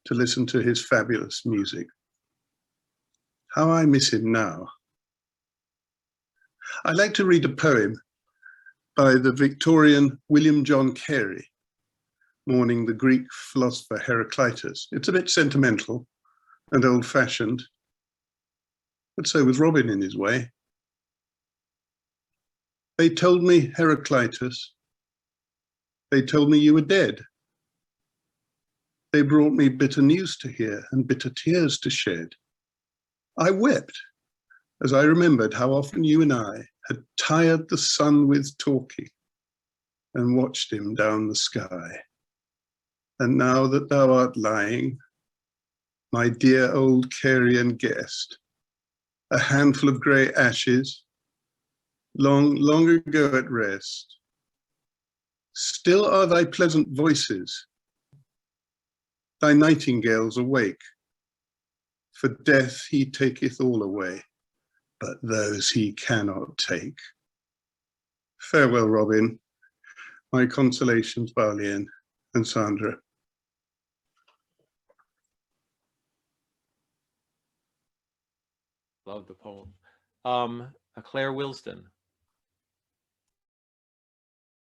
to listen to his fabulous music. How I miss him now. I'd like to read a poem by the Victorian William John Carey, mourning the Greek philosopher Heraclitus. It's a bit sentimental and old-fashioned, but so was Robin in his way. They told me, Heraclitus, they told me you were dead. They brought me bitter news to hear and bitter tears to shed. I wept as I remembered how often you and I had tired the sun with talking and watched him down the sky. And now that thou art lying, my dear old Carian guest, a handful of grey ashes, long, long ago at rest, still are thy pleasant voices, thy nightingales awake, for death he taketh all away, but those he cannot take. Farewell, Robin, my consolations, Balian and Sandra. Love the poem. Claire Wilston.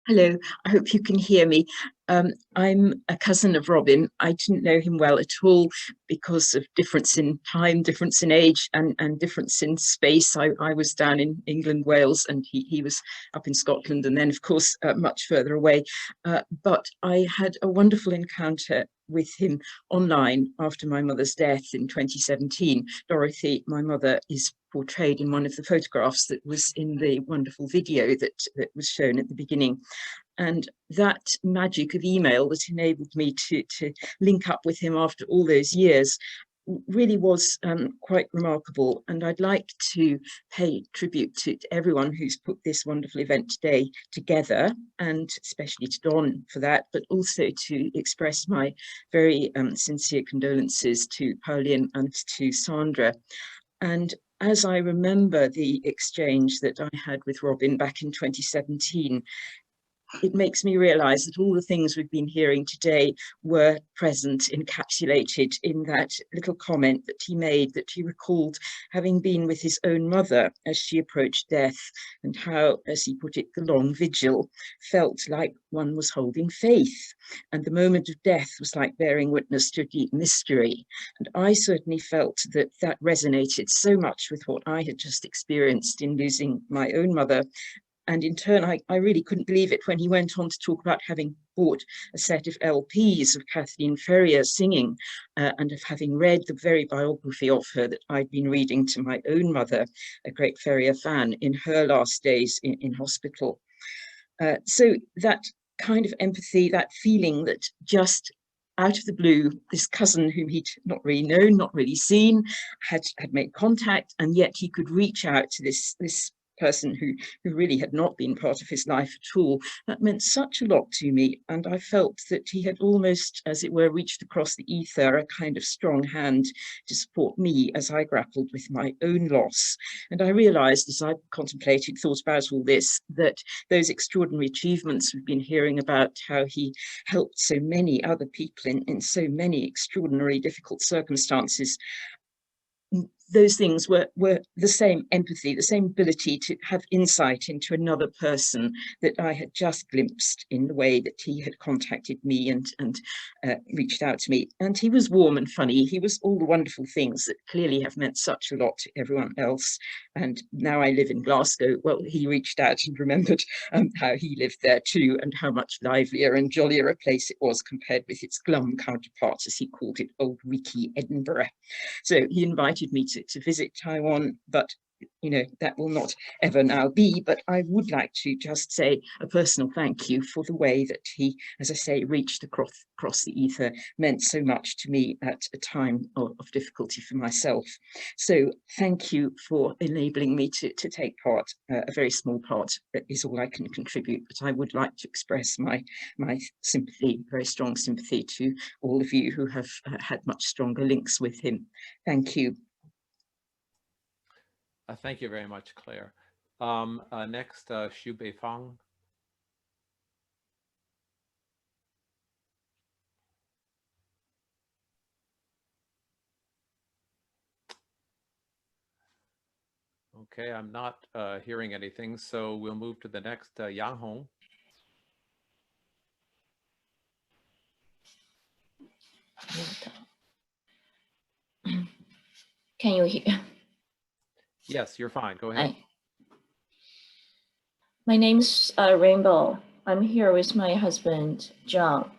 Hello, I hope you can hear me. I'm a cousin of Robin. I didn't know him well at all because of difference in time, difference in age, and difference in space. I was down in England, Wales, and he was up in Scotland, and then, of course, much further away. But I had a wonderful encounter with him online after my mother's death in 2017. Dorothy, my mother, is portrayed in one of the photographs that was in the wonderful video that was shown at the beginning. And that magic of email that enabled me to link up with him after all those years really was quite remarkable. And I'd like to pay tribute to everyone who's put this wonderful event today together, and especially to Don for that, but also to express my very sincere condolences to Pauline and to Sandra. And as I remember the exchange that I had with Robin back in 2017, it makes me realize that all the things we've been hearing today were present, encapsulated in that little comment that he made, that he recalled having been with his own mother as she approached death, and how, as he put it, the long vigil felt like one was holding faith, and the moment of death was like bearing witness to a deep mystery. And I certainly felt that that resonated so much with what I had just experienced in losing my own mother. And in turn, I really couldn't believe it when he went on to talk about having bought a set of LPs of Kathleen Ferrier singing, and of having read the very biography of her that I'd been reading to my own mother, a great Ferrier fan, in her last days in hospital. So that kind of empathy, that feeling that just out of the blue, this cousin whom he'd not really known, not really seen, had made contact, and yet he could reach out to this person who really had not been part of his life at all. That meant such a lot to me, and I felt that he had almost, as it were, reached across the ether, a kind of strong hand to support me as I grappled with my own loss. And I realized, as I contemplated, thought about all this, that those extraordinary achievements we've been hearing about, how he helped so many other people in so many extraordinary difficult circumstances, those things were the same empathy, the same ability to have insight into another person that I had just glimpsed in the way that he had contacted me and reached out to me. And he was warm and funny. He was all the wonderful things that clearly have meant such a lot to everyone else. And now I live in Glasgow. Well, he reached out and remembered how he lived there too, and how much livelier and jollier a place it was compared with its glum counterpart, as he called it, old Wiki Edinburgh. So he invited me to visit Taiwan, but that will not ever now be. But I would like to just say a personal thank you for the way that he, as I say, reached across the ether, meant so much to me at a time of difficulty for myself. So thank you for enabling me to take part. A very small part is all I can contribute, but I would like to express my sympathy, very strong sympathy, to all of you who have had much stronger links with him. Thank you. Thank you very much, Claire. Next, Xu Beifang. Okay, I'm not hearing anything, so we'll move to the next, Yang Hong. Can you hear? Yes, you're fine. Go ahead. My name's Rainbow. I'm here with my husband, John.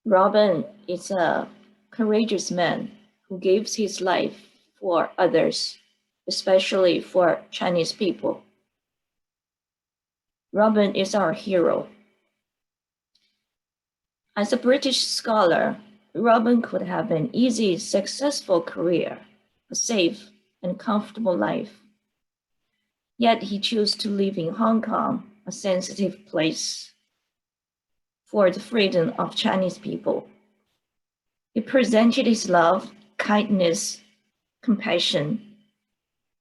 Robin is a courageous man who gives his life for others, especially for Chinese people. Robin is our hero. As a British scholar, Robin could have an easy, successful career, a safe and comfortable life. Yet he chose to live in Hong Kong, a sensitive place, for the freedom of Chinese people. He presented his love, kindness, compassion,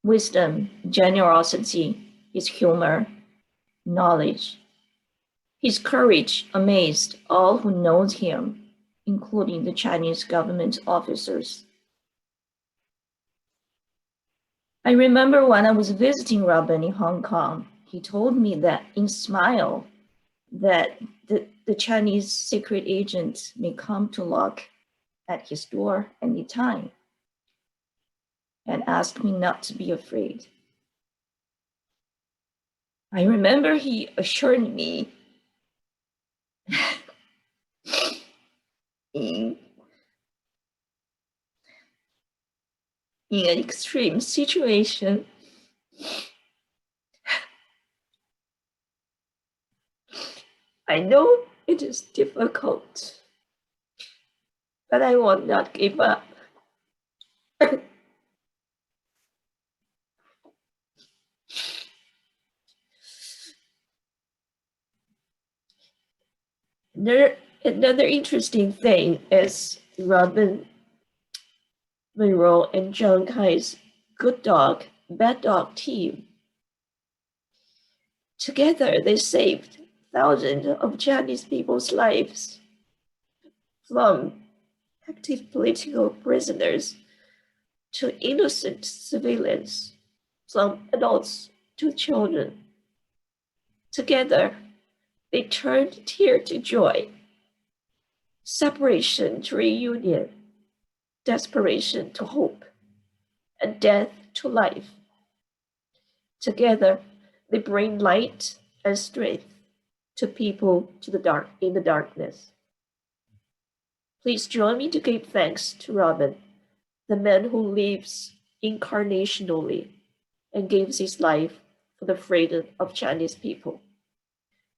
wisdom, generosity, his humor, knowledge. His courage amazed all who know him, including the Chinese government officers. I remember when I was visiting Robin in Hong Kong, he told me that in Smile, that the Chinese secret agent may come to knock at his door anytime, and asked me not to be afraid. I remember he assured me in an extreme situation, I know it is difficult, but I will not give up. Another interesting thing is Robin, Munro, and John Kai's good dog, bad dog team. Together, they saved thousands of Chinese people's lives, from active political prisoners to innocent civilians, from adults to children. Together, they turned tear to joy, separation to reunion, desperation to hope, and death to life. Together, they bring light and strength to people in the darkness. Please join me to give thanks to Robin, the man who lives incarnationally and gives his life for the freedom of Chinese people.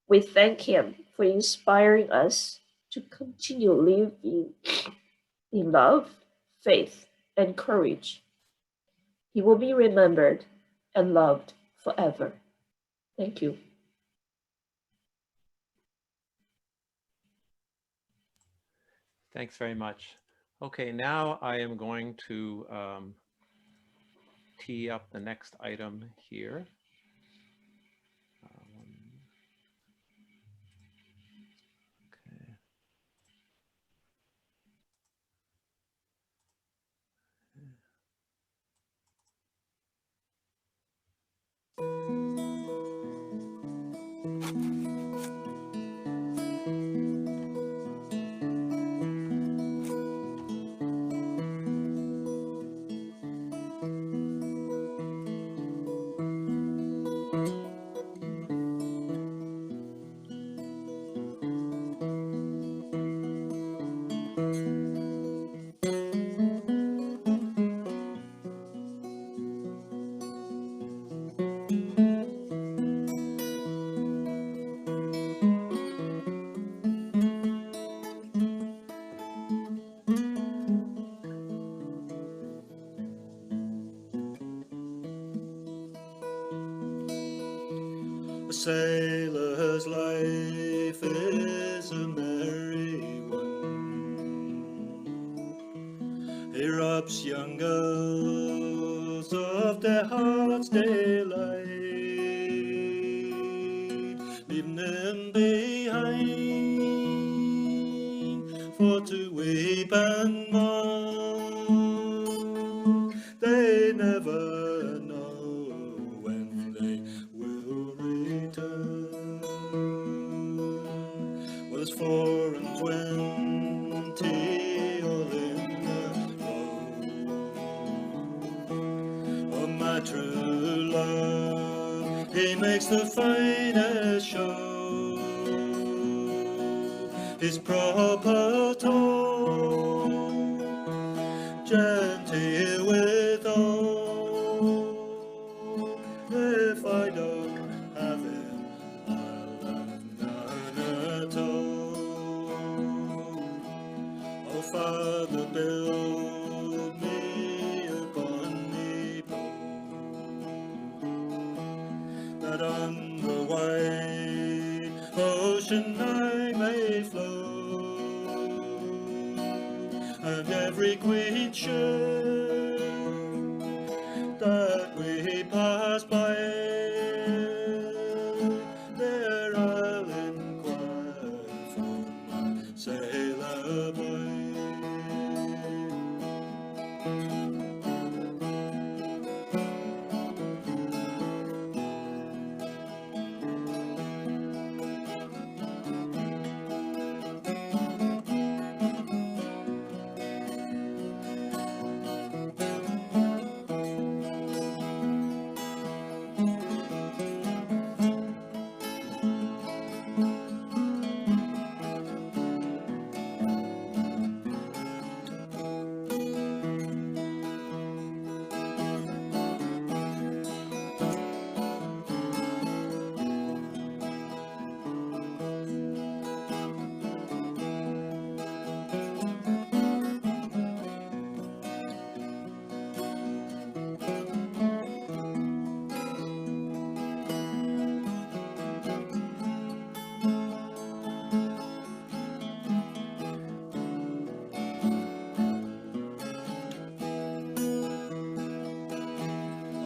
We thank him for inspiring us to continue living in love, faith, and courage. He will be remembered and loved forever. Thank you. Thanks very much. Okay, now I am going to tee up the next item here. Okay. A sailor's life is a merry one. He robs young girls of their heart's delight, leaving them behind for to weep and mourn. They never know when they will return. Well, it's 4 and 20 all in the row. Oh, my true love, he makes the finest show. His proper tone, gentle withal. If I don't have him, I'll have none at all. Oh, Father, build me a bonny boat, that on the wide ocean I may float, and every queen ship that we pass by, there I'll inquire for my sailor boy.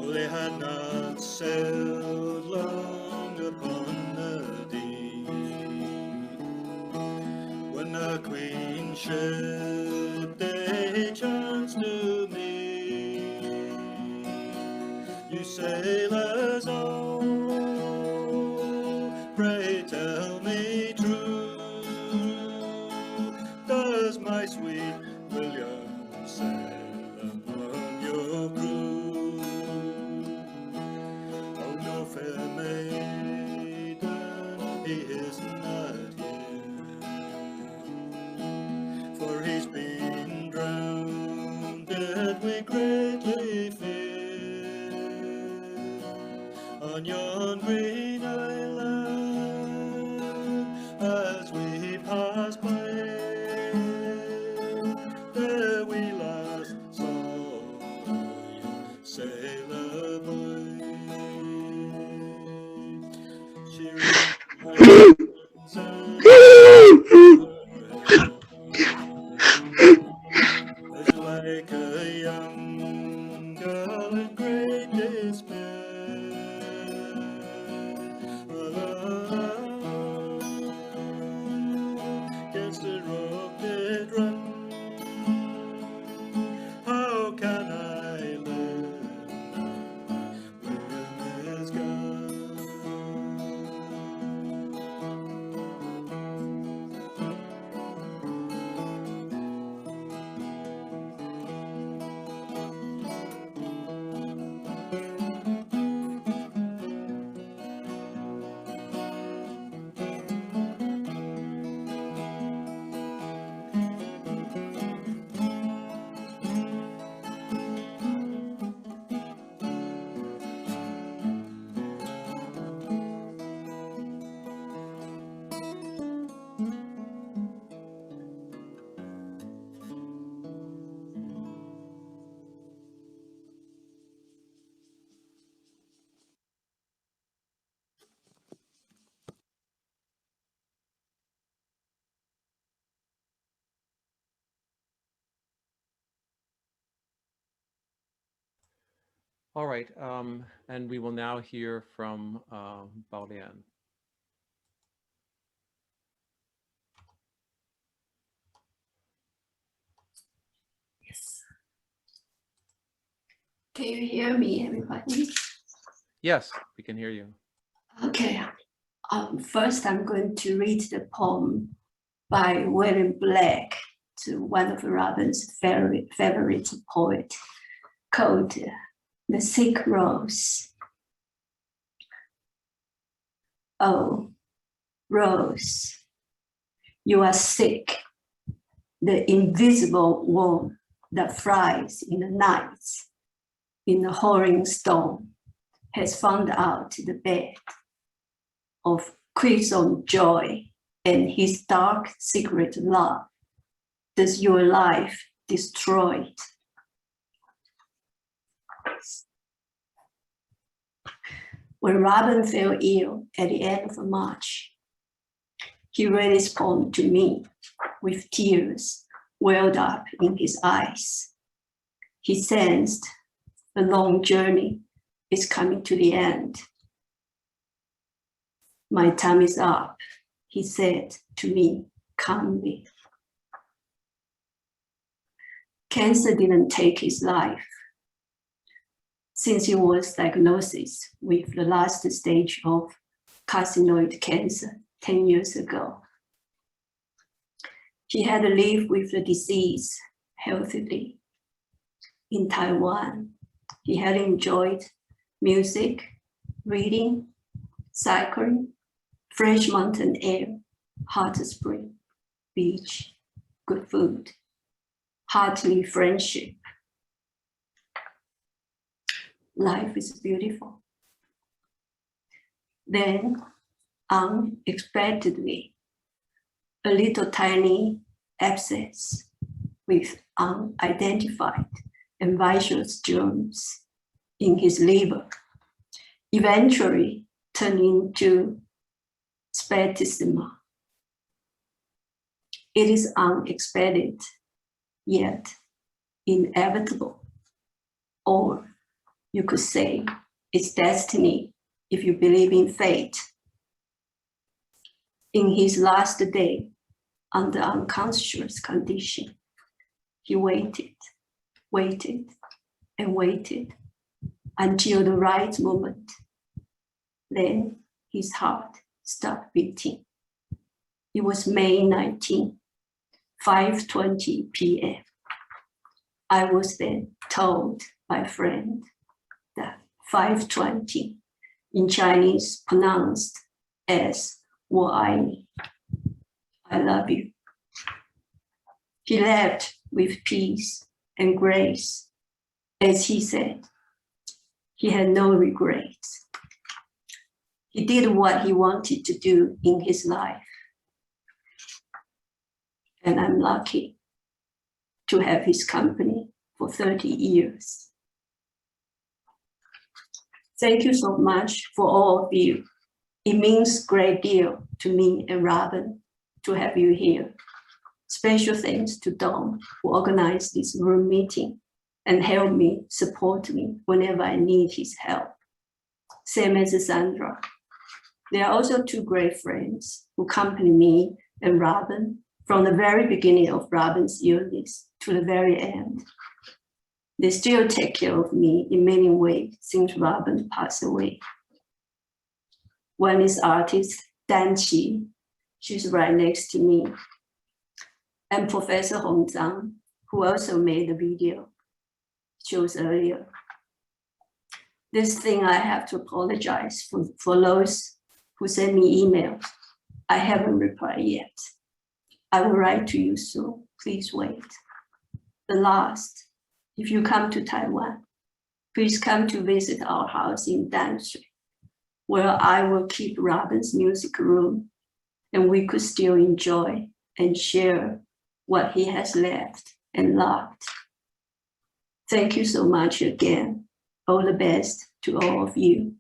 They had not sailed long upon the deep, when a queen ship they chanced to meet. You sailors all, pray tell me true, does my sweet William sail among your crew? Fair maiden, he is not here, for he's been drowned, and we greatly fear. On yon green island, as we pass by, there we last saw your sailor boy. It's like a young girl in great despair, All right, and we will now hear from Bao Lian. Yes. Can you hear me, everybody? Yes, we can hear you. Okay. First, I'm going to read the poem by William Blake, to one of Robin's favorite poet, called The Sick Rose. Oh, Rose, you are sick, the invisible worm that flies in the nights, in the hoaring storm, has found out the bed of crimson joy and his dark secret love. Does your life destroy it? When Robin fell ill at the end of March, he read his poem to me with tears welled up in his eyes. He sensed the long journey is coming to the end. My time is up, he said to me calmly. Cancer didn't take his life. Since he was diagnosed with the last stage of carcinoid cancer 10 years ago, he had lived with the disease healthily. In Taiwan, he had enjoyed music, reading, cycling, fresh mountain air, hot spring, beach, good food, hearty friendship. Life is beautiful. Then, unexpectedly, a little tiny abscess with unidentified and vicious germs in his liver eventually turned into septicemia. It is unexpected, yet inevitable, or you could say it's destiny if you believe in fate. In his last day, under unconscious condition, he waited, and waited until the right moment. Then his heart stopped beating. It was May 19, 5:20 p.m. I was then told by a friend that 5:20 in Chinese pronounced as 我爱你, I love you. He left with peace and grace. As he said, he had no regrets. He did what he wanted to do in his life. And I'm lucky to have his company for 30 years. Thank you so much for all of you. It means a great deal to me and Robin to have you here. Special thanks to Don, who organized this room meeting and helped me, support me whenever I need his help. Same as Sandra. There are also two great friends who accompany me and Robin from the very beginning of Robin's illness to the very end. They still take care of me in many ways since Robin passed away. One is artist Dan Qi. She's right next to me. And Professor Hong Zhang, who also made the video shows earlier. This thing I have to apologize for those who send me emails. I haven't replied yet. I will write to you soon. Please wait. The last, if you come to Taiwan, please come to visit our house in Dan Street, where I will keep Robin's music room, and we could still enjoy and share what he has left and loved. Thank you so much again. All the best to all of you.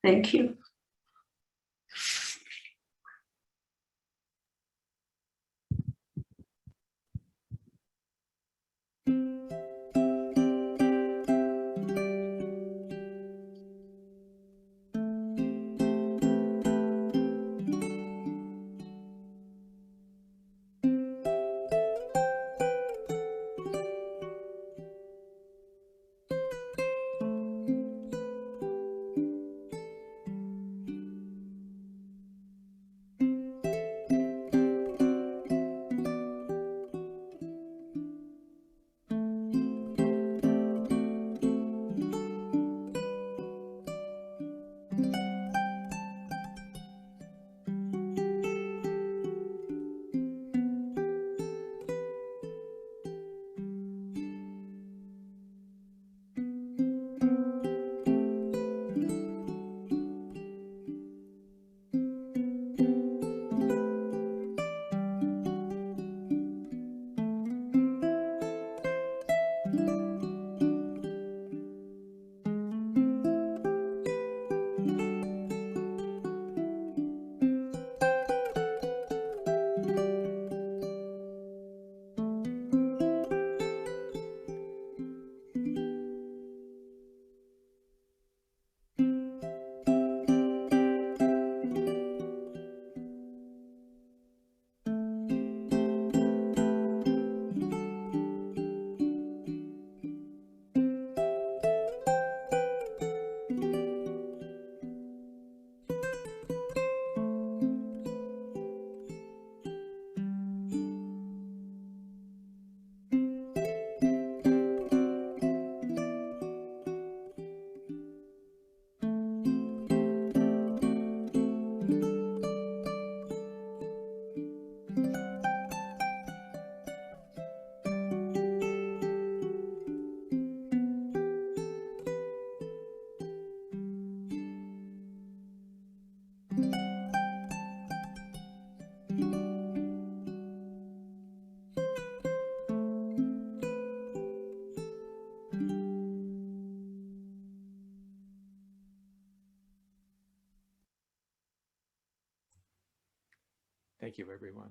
Thank you. Thank you, everyone.